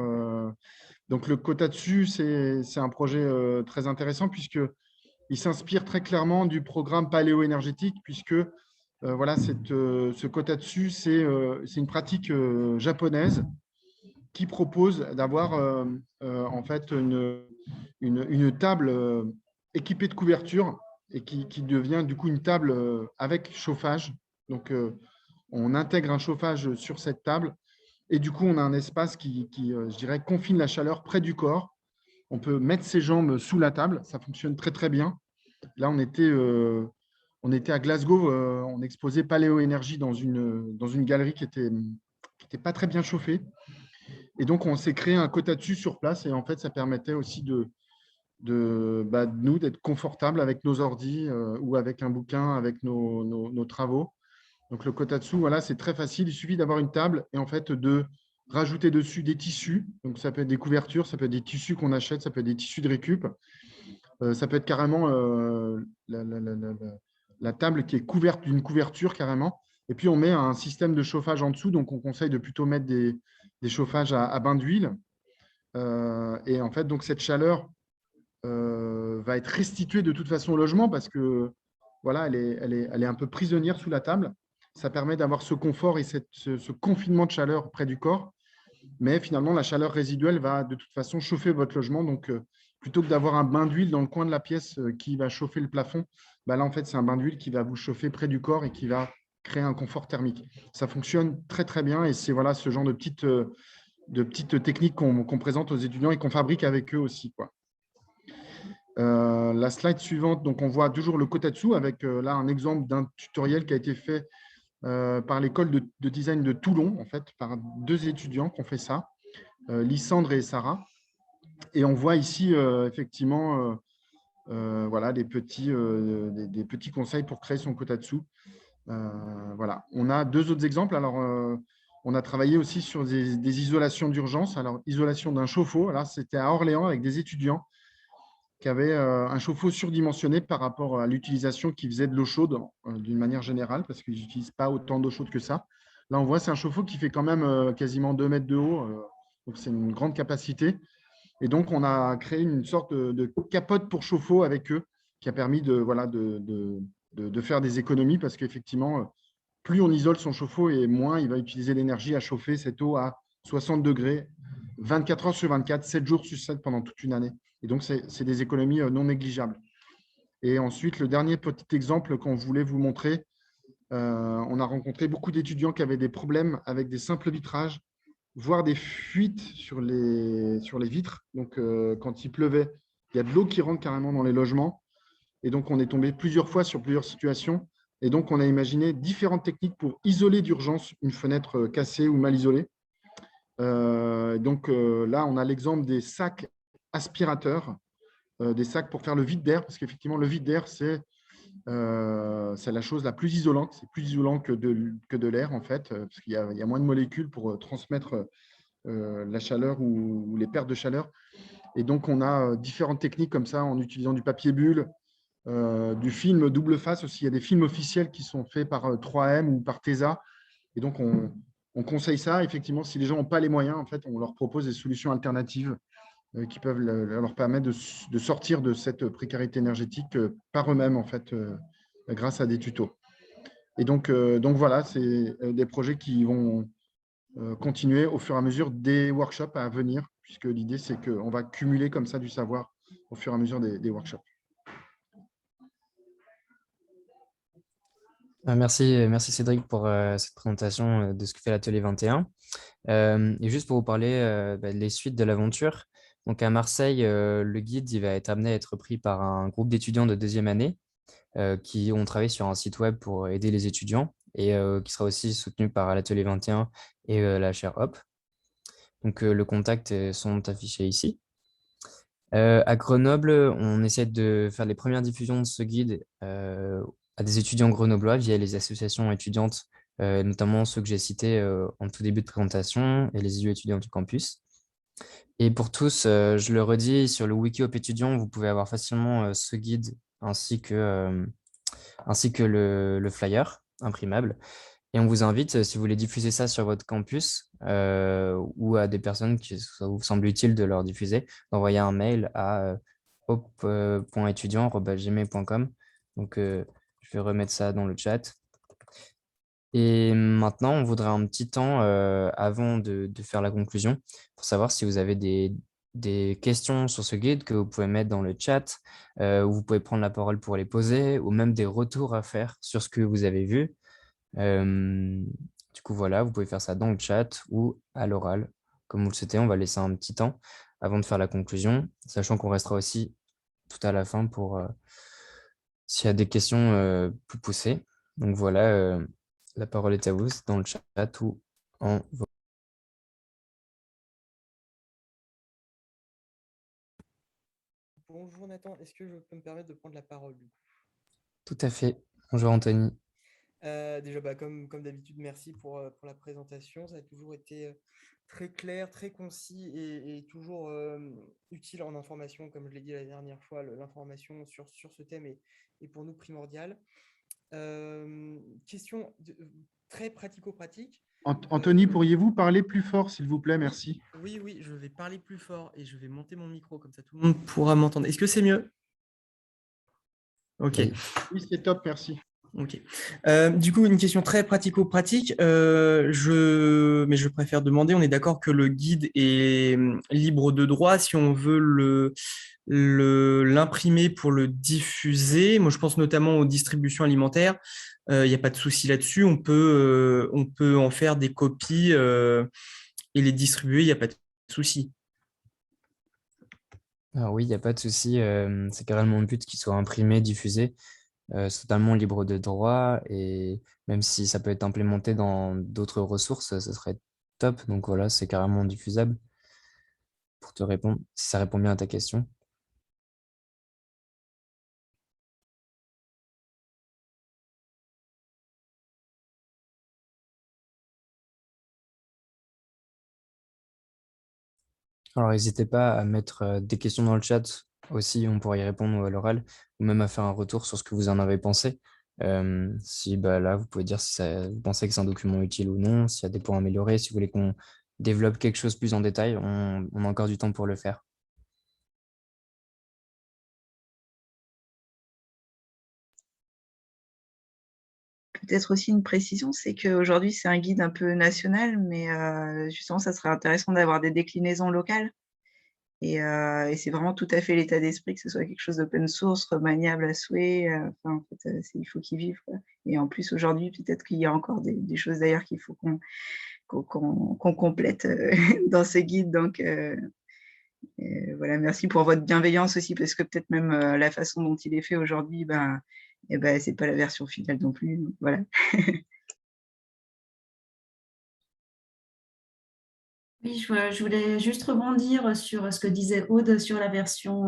Donc le Kotatsu, c'est un projet très intéressant puisqu'il s'inspire très clairement du programme paléo-énergétique, puisque voilà, ce Kotatsu, c'est une pratique japonaise qui propose d'avoir en fait une table équipée de couverture et qui devient du coup une table avec chauffage. Donc, on intègre un chauffage sur cette table et du coup, on a un espace qui je dirais, confine la chaleur près du corps. On peut mettre ses jambes sous la table. Ça fonctionne très, très bien. Là, on était à Glasgow. On exposait Paléo Énergie dans une galerie qui était pas très bien chauffée. Et donc, on s'est créé un Kotatsu sur place. Et en fait, ça permettait aussi nous d'être confortables avec nos ordis ou avec un bouquin, avec nos travaux. Donc, le Kotatsu, voilà, c'est très facile. Il suffit d'avoir une table et en fait de rajouter dessus des tissus. Donc, ça peut être des couvertures, ça peut être des tissus qu'on achète, ça peut être des tissus de récup. Ça peut être carrément la table qui est couverte d'une couverture carrément. Et puis, on met un système de chauffage en dessous. Donc, on conseille de plutôt mettre des chauffages à bain d'huile. Et en fait, donc, cette chaleur va être restituée de toute façon au logement parce que voilà, elle est un peu prisonnière sous la table. Ça permet d'avoir ce confort et ce confinement de chaleur près du corps. Mais finalement, la chaleur résiduelle va de toute façon chauffer votre logement. Donc, plutôt que d'avoir un bain d'huile dans le coin de la pièce qui va chauffer le plafond, là, en fait, c'est un bain d'huile qui va vous chauffer près du corps et qui va créer un confort thermique. Ça fonctionne très, très bien. Et c'est voilà, ce genre de petites techniques qu'on présente aux étudiants et qu'on fabrique avec eux aussi, quoi. La slide suivante, donc on voit toujours le Kotatsu avec là un exemple d'un tutoriel qui a été fait par l'école de design de Toulon, en fait, par 2 étudiants qui ont fait ça, Lysandre et Sarah. Et on voit ici effectivement voilà, des petits conseils pour créer son Kotatsu. Voilà. On a 2 autres exemples. Alors, on a travaillé aussi sur des isolations d'urgence. Alors, isolation d'un chauffe-eau. Alors, c'était à Orléans avec des étudiants qui avaient un chauffe-eau surdimensionné par rapport à l'utilisation qu'ils faisaient de l'eau chaude d'une manière générale, parce qu'ils n'utilisent pas autant d'eau chaude que ça. Là, on voit, c'est un chauffe-eau qui fait quand même quasiment 2 mètres de haut. Donc, c'est une grande capacité. Et donc, on a créé une sorte de capote pour chauffe-eau avec eux, qui a permis de faire des économies, parce qu'effectivement, plus on isole son chauffe-eau et moins il va utiliser l'énergie à chauffer cette eau à 60 degrés, 24 heures sur 24, 7 jours sur 7 pendant toute une année. Et donc, c'est des économies non négligeables. Et ensuite, le dernier petit exemple qu'on voulait vous montrer, on a rencontré beaucoup d'étudiants qui avaient des problèmes avec des simples vitrages, voire des fuites sur les vitres. Donc, quand il pleuvait, il y a de l'eau qui rentre carrément dans les logements. Et donc, on est tombé plusieurs fois sur plusieurs situations. Et donc, on a imaginé différentes techniques pour isoler d'urgence une fenêtre cassée ou mal isolée. Donc, là, on a l'exemple des sacs aspirateurs, des sacs pour faire le vide d'air, parce qu'effectivement, le vide d'air, c'est la chose la plus isolante. C'est plus isolant que de l'air, en fait, parce qu'il y a moins de molécules pour transmettre la chaleur ou les pertes de chaleur. Et donc, on a différentes techniques comme ça en utilisant du papier bulle, du film double face aussi. Il y a des films officiels qui sont faits par 3M ou par TESA. Et donc, on conseille ça. Effectivement, si les gens n'ont pas les moyens, en fait, on leur propose des solutions alternatives qui peuvent leur permettre de sortir de cette précarité énergétique par eux-mêmes, en fait, grâce à des tutos. Et donc voilà, c'est des projets qui vont continuer au fur et à mesure des workshops à venir, puisque l'idée, c'est qu'on va cumuler comme ça du savoir au fur et à mesure des workshops. Merci Cédric pour cette présentation de ce que fait l'Atelier 21. Et juste pour vous parler des suites de l'aventure, donc à Marseille, le guide il va être amené à être pris par un groupe d'étudiants de 2e année qui ont travaillé sur un site web pour aider les étudiants et qui sera aussi soutenu par l'Atelier 21 et la chaire Hop. Donc le contact sont affichés ici. À Grenoble, on essaie de faire les premières diffusions de ce guide à des étudiants grenoblois via les associations étudiantes notamment ceux que j'ai cités en tout début de présentation et les élus étudiants du campus. Et pour tous, je le redis, sur le wiki Op étudiant, vous pouvez avoir facilement ce guide ainsi que le flyer imprimable. Et on vous invite, si vous voulez diffuser ça sur votre campus ou à des personnes qui ça vous semble utile de leur diffuser, d'envoyer un mail à op.étudiant@gmail.com. Donc, je vais remettre ça dans le chat. Et maintenant, on voudrait un petit temps avant de faire la conclusion pour savoir si vous avez des questions sur ce guide que vous pouvez mettre dans le chat, où vous pouvez prendre la parole pour les poser, ou même des retours à faire sur ce que vous avez vu. Du coup, voilà, vous pouvez faire ça dans le chat ou à l'oral. Comme vous le souhaitez, on va laisser un petit temps avant de faire la conclusion, sachant qu'on restera aussi tout à la fin pour s'il y a des questions plus poussées. Donc voilà, la parole est à vous, c'est dans le chat ou en voix. Bonjour Nathan, est-ce que je peux me permettre de prendre la parole du coup? Tout à fait. Bonjour Anthony. Déjà, comme d'habitude, merci pour la présentation. Ça a toujours été très clair, très concis et toujours utile en information. Comme je l'ai dit la dernière fois, l'information sur ce thème est pour nous primordiale. Question très pratico-pratique. Anthony, pourriez-vous parler plus fort, s'il vous plaît? Merci. Oui, je vais parler plus fort et je vais monter mon micro, comme ça tout le monde pourra m'entendre. Est-ce que c'est mieux? Ok. Oui, c'est top, merci. Ok. Du coup, une question très pratico-pratique. Mais je préfère demander, on est d'accord que le guide est libre de droit si on veut l'imprimer pour le diffuser. Moi, je pense notamment aux distributions alimentaires. Il n'y a pas de souci là-dessus. On peut en faire des copies et les distribuer. Il n'y a pas de souci. Alors oui, il n'y a pas de souci. C'est carrément le but qu'il soit imprimé, diffusé. C'est totalement libre de droit et même si ça peut être implémenté dans d'autres ressources, ce serait top. Donc voilà, c'est carrément diffusable pour te répondre, si ça répond bien à ta question. Alors n'hésitez pas à mettre des questions dans le chat aussi, on pourra y répondre à l'oral ou même à faire un retour sur ce que vous en avez pensé. Si là, vous pouvez dire si vous pensez que c'est un document utile ou non, s'il y a des points à améliorer, si vous voulez qu'on développe quelque chose plus en détail, on a encore du temps pour le faire. Peut-être aussi une précision, c'est qu'aujourd'hui, c'est un guide un peu national, mais justement, ça serait intéressant d'avoir des déclinaisons locales. Et c'est vraiment tout à fait l'état d'esprit que ce soit quelque chose d'open source, remaniable à souhait. En fait, il faut qu'ils vivent, quoi. Et en plus, aujourd'hui, peut-être qu'il y a encore des choses d'ailleurs qu'il faut qu'on complète dans ce guide. Donc, voilà, merci pour votre bienveillance aussi, parce que peut-être même la façon dont il est fait aujourd'hui, c'est pas la version finale non plus. Donc, voilà. Oui, je voulais juste rebondir sur ce que disait Aude sur la version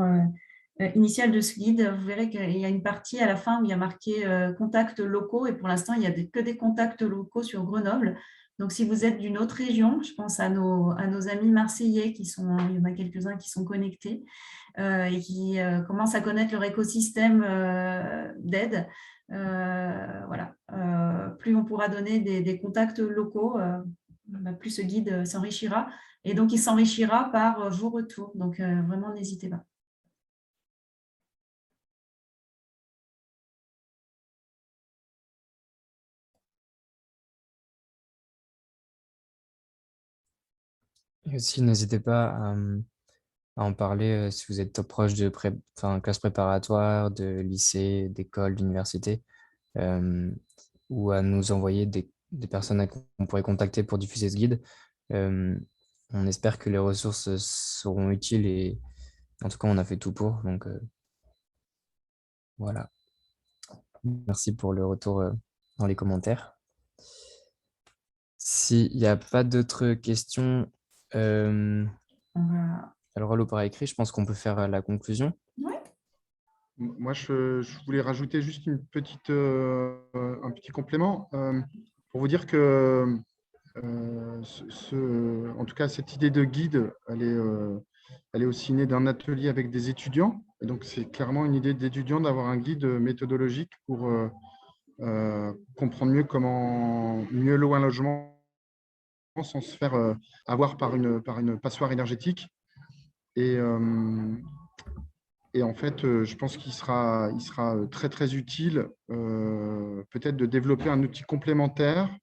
initiale de ce guide. Vous verrez qu'il y a une partie à la fin où il y a marqué contacts locaux et pour l'instant, il n'y a que des contacts locaux sur Grenoble. Donc, si vous êtes d'une autre région, je pense à nos amis marseillais il y en a quelques-uns qui sont connectés et qui commencent à connaître leur écosystème d'aide. Voilà. Plus on pourra donner des contacts locaux, plus ce guide s'enrichira. Et donc, il s'enrichira par vos retours. Donc, vraiment, n'hésitez pas. Et aussi, n'hésitez pas à en parler si vous êtes proche de classe préparatoire, de lycée, d'école, d'université, ou à nous envoyer des personnes qu'on pourrait contacter pour diffuser ce guide. On espère que les ressources seront utiles et en tout cas, on a fait tout pour. Donc voilà. Merci pour le retour dans les commentaires. S'il n'y a pas d'autres questions, alors par écrit, je pense qu'on peut faire la conclusion. Oui. Moi, je voulais rajouter juste un petit complément. pour vous dire que, en tout cas, cette idée de guide, elle est aussi née d'un atelier avec des étudiants. Et donc, c'est clairement une idée d'étudiant d'avoir un guide méthodologique pour comprendre mieux comment mieux louer un logement sans se faire avoir par une passoire énergétique. Et en fait, je pense qu'il sera très, très utile peut-être de développer un outil complémentaire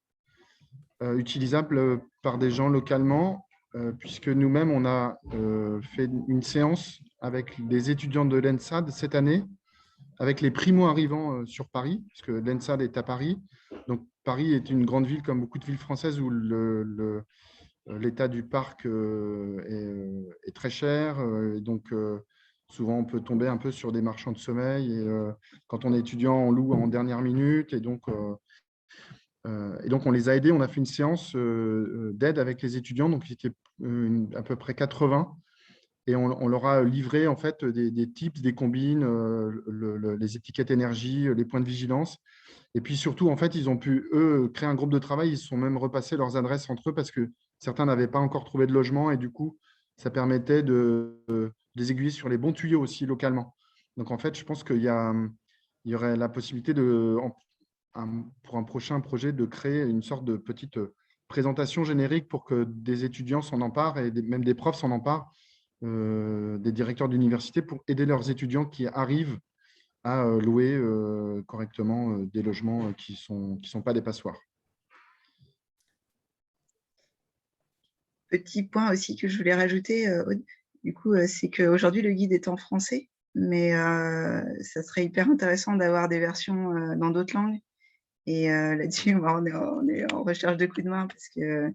utilisable par des gens localement, puisque nous-mêmes, on a fait une séance avec des étudiants de l'ENSAD cette année, avec les primo-arrivants sur Paris, parce que l'ENSAD est à Paris. Donc, Paris est une grande ville, comme beaucoup de villes françaises, où l'état du parc est très cher. Et donc, souvent, on peut tomber un peu sur des marchands de sommeil. Et quand on est étudiant, on loue en dernière minute. Et donc, on les a aidés. On a fait une séance d'aide avec les étudiants. Donc, il était à peu près 80. Et on leur a livré en fait des tips, des combines, les étiquettes énergie, les points de vigilance. Et puis surtout, en fait, ils ont pu, eux, créer un groupe de travail. Ils se sont même repassés leurs adresses entre eux parce que certains n'avaient pas encore trouvé de logement. Et du coup, ça permettait de les aiguiller sur les bons tuyaux aussi localement. Donc, en fait, je pense qu'il y aurait la possibilité pour un prochain projet de créer une sorte de petite présentation générique pour que des étudiants s'en emparent et même des profs s'en emparent, des directeurs d'université pour aider leurs étudiants qui arrivent à louer correctement des logements qui sont pas des passoires. Petit point aussi que je voulais rajouter, du coup, c'est qu'aujourd'hui, le guide est en français, mais ça serait hyper intéressant d'avoir des versions dans d'autres langues. Et là-dessus, on est en recherche de coups de main parce que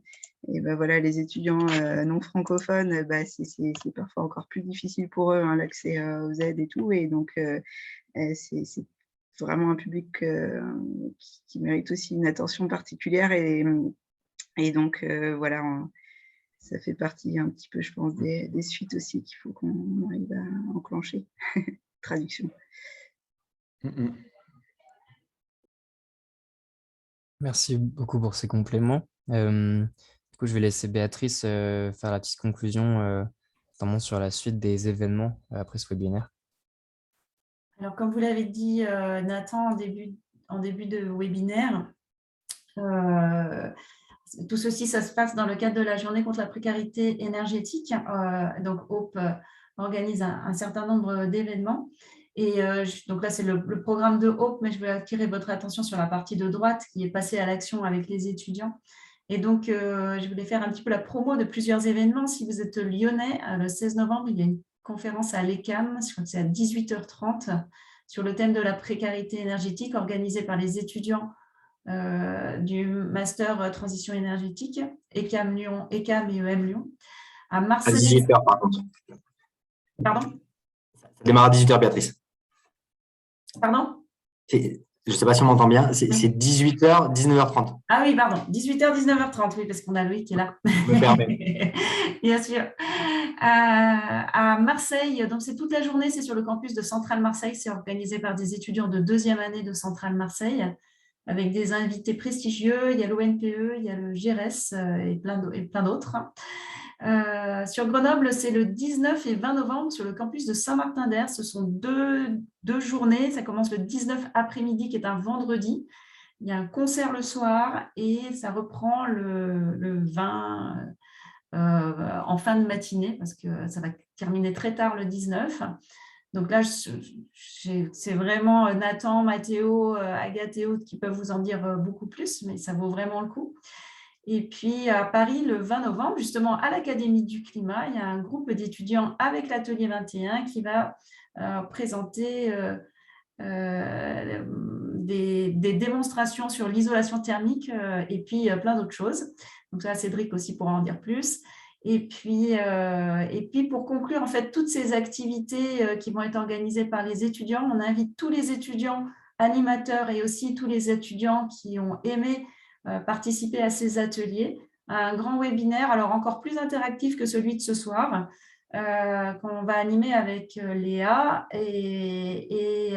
voilà, les étudiants non francophones, c'est parfois encore plus difficile pour eux, hein, l'accès aux aides et tout. Et donc, c'est vraiment un public qui mérite aussi une attention particulière. Et donc, voilà, ça fait partie un petit peu, je pense, des suites aussi qu'il faut qu'on arrive à enclencher. Traduction. Merci beaucoup pour ces compléments. Du coup, je vais laisser Béatrice faire la petite conclusion, notamment sur la suite des événements après ce webinaire. Alors, comme vous l'avez dit, Nathan, en début de webinaire, tout ceci, ça se passe dans le cadre de la journée contre la précarité énergétique. Donc, Hope organise un certain nombre d'événements. Et donc là, c'est le programme de Hope, mais je veux attirer votre attention sur la partie de droite qui est passée à l'action avec les étudiants. Et donc, je voulais faire un petit peu la promo de plusieurs événements. Si vous êtes lyonnais, le 16 novembre, il y a une conférence à l'ECAM, je crois que c'est à 18h30, sur le thème de la précarité énergétique organisée par les étudiants du Master Transition énergétique, ECAM Lyon, ECAM et EM Lyon. À Marseille. À 18h, par contre. Pardon? Ça démarre à 18h, Béatrice. Pardon? Je ne sais pas si on m'entend bien, c'est 18h, 19h30. Ah oui, pardon, 18h, 19h30, oui, parce qu'on a Louis qui est là. Je me permets. Bien sûr. À Marseille, donc c'est toute la journée, c'est sur le campus de Centrale Marseille, c'est organisé par des étudiants de deuxième année de Centrale Marseille, avec des invités prestigieux, il y a l'ONPE, il y a le GRS et plein d'autres. Sur Grenoble, c'est le 19 et 20 novembre sur le campus de Saint-Martin-d'Hers. Ce sont deux journées. Ça commence le 19 après-midi, qui est un vendredi. Il y a un concert le soir et ça reprend le 20 en fin de matinée parce que ça va terminer très tard le 19. Donc là, c'est vraiment Nathan, Mathéo, Agathe et autres qui peuvent vous en dire beaucoup plus, mais ça vaut vraiment le coup. Et puis à Paris, le 20 novembre, justement à l'Académie du Climat, il y a un groupe d'étudiants avec l'Atelier 21 qui va présenter des démonstrations sur l'isolation thermique et puis plein d'autres choses. Donc là, Cédric aussi pourra en dire plus. Et puis pour conclure, en fait, toutes ces activités qui vont être organisées par les étudiants, on invite tous les étudiants animateurs et aussi tous les étudiants qui ont aimé participer à ces ateliers, à un grand webinaire, alors encore plus interactif que celui de ce soir, qu'on va animer avec Léa et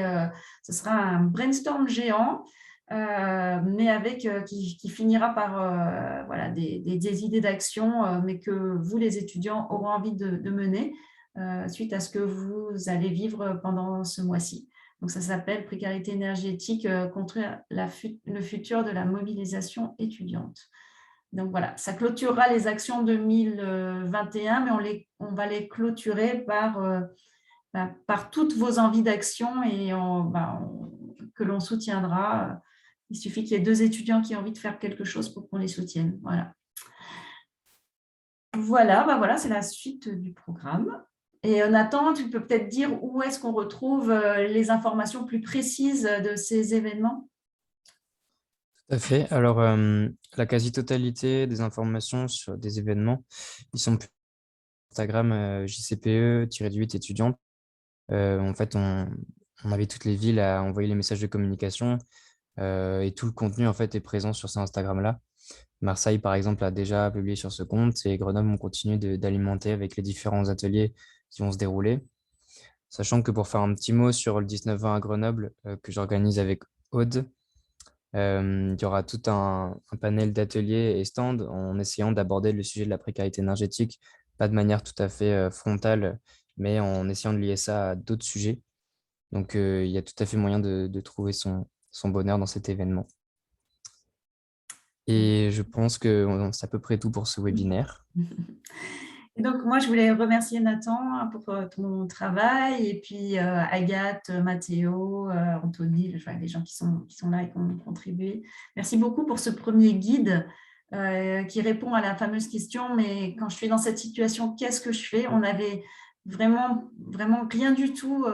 ce sera un brainstorm géant mais qui finira par voilà, des idées d'action, mais que vous, les étudiants, auront envie de mener suite à ce que vous allez vivre pendant ce mois-ci. Donc, ça s'appelle « Précarité énergétique, construire le futur de la mobilisation étudiante ». Donc, voilà, ça clôturera les actions 2021, mais on va les clôturer par toutes vos envies d'action et que l'on soutiendra. Il suffit qu'il y ait 2 étudiants qui aient envie de faire quelque chose pour qu'on les soutienne. Voilà. Voilà, c'est la suite du programme. Et Nathan, tu peux peut-être dire où est-ce qu'on retrouve les informations plus précises de ces événements? Tout à fait. Alors, la quasi-totalité des informations sur des événements, ils sont sur Instagram JCPE-8 étudiante. En fait, on avait toutes les villes à envoyer les messages de communication et tout le contenu en fait, est présent sur ces Instagram-là. Marseille, par exemple, a déjà publié sur ce compte et Grenoble, on continue d'alimenter avec les différents ateliers qui vont se dérouler. Sachant que pour faire un petit mot sur le 19-20 à Grenoble que j'organise avec Aude, il y aura tout un panel d'ateliers et stands en essayant d'aborder le sujet de la précarité énergétique, pas de manière tout à fait frontale, mais en essayant de lier ça à d'autres sujets. Donc, il y a tout à fait moyen de trouver son bonheur dans cet événement. Et je pense que c'est à peu près tout pour ce webinaire. Et donc, moi, je voulais remercier Nathan pour ton travail et puis Agathe, Mathéo, Anthony, les gens qui sont là et qui ont contribué. Merci beaucoup pour ce premier guide qui répond à la fameuse question, mais quand je suis dans cette situation, qu'est-ce que je fais? On avait vraiment rien du tout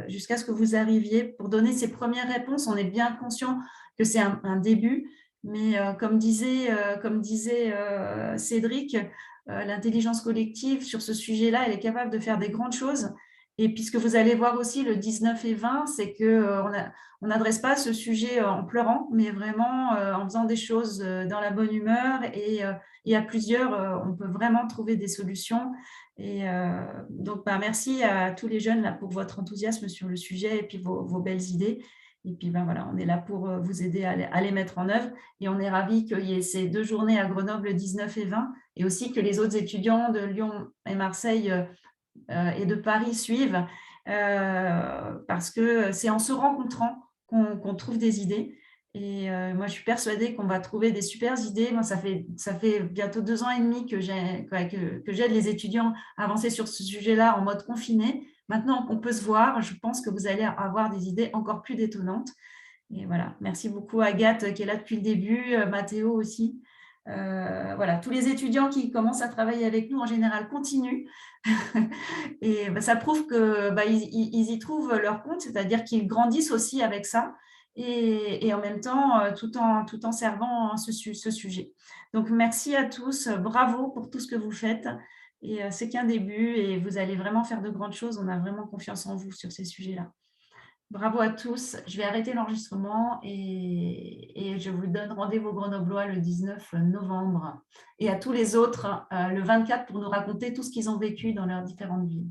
jusqu'à ce que vous arriviez pour donner ces premières réponses. On est bien conscient que c'est un début, mais comme disait Cédric, l'intelligence collective sur ce sujet-là, elle est capable de faire des grandes choses. Et puis, ce que vous allez voir aussi le 19 et 20, c'est qu'on n'adresse pas ce sujet en pleurant, mais vraiment en faisant des choses dans la bonne humeur. Et à plusieurs, on peut vraiment trouver des solutions. Et donc, merci à tous les jeunes là, pour votre enthousiasme sur le sujet et puis vos belles idées. Et puis, voilà, on est là pour vous aider à les mettre en œuvre. Et on est ravis qu'il y ait ces 2 journées à Grenoble, le 19 et 20, et aussi que les autres étudiants de Lyon et Marseille et de Paris suivent, parce que c'est en se rencontrant qu'on trouve des idées. Et moi, je suis persuadée qu'on va trouver des super idées. Moi, ça fait bientôt 2 ans et demi que j'aide les étudiants à avancer sur ce sujet-là en mode confiné. Maintenant qu'on peut se voir, je pense que vous allez avoir des idées encore plus détonnantes. Et voilà, merci beaucoup Agathe qui est là depuis le début, Mathéo aussi. Voilà, tous les étudiants qui commencent à travailler avec nous en général continuent. Et ça prouve qu'ils y trouvent leur compte, c'est-à-dire qu'ils grandissent aussi avec ça. Et en même temps, tout en servant ce sujet. Donc, merci à tous. Bravo pour tout ce que vous faites. Et c'est qu'un début et vous allez vraiment faire de grandes choses. On a vraiment confiance en vous sur ces sujets-là. Bravo à tous. Je vais arrêter l'enregistrement et je vous donne rendez-vous grenoblois le 19 novembre. Et à tous les autres, le 24 pour nous raconter tout ce qu'ils ont vécu dans leurs différentes villes.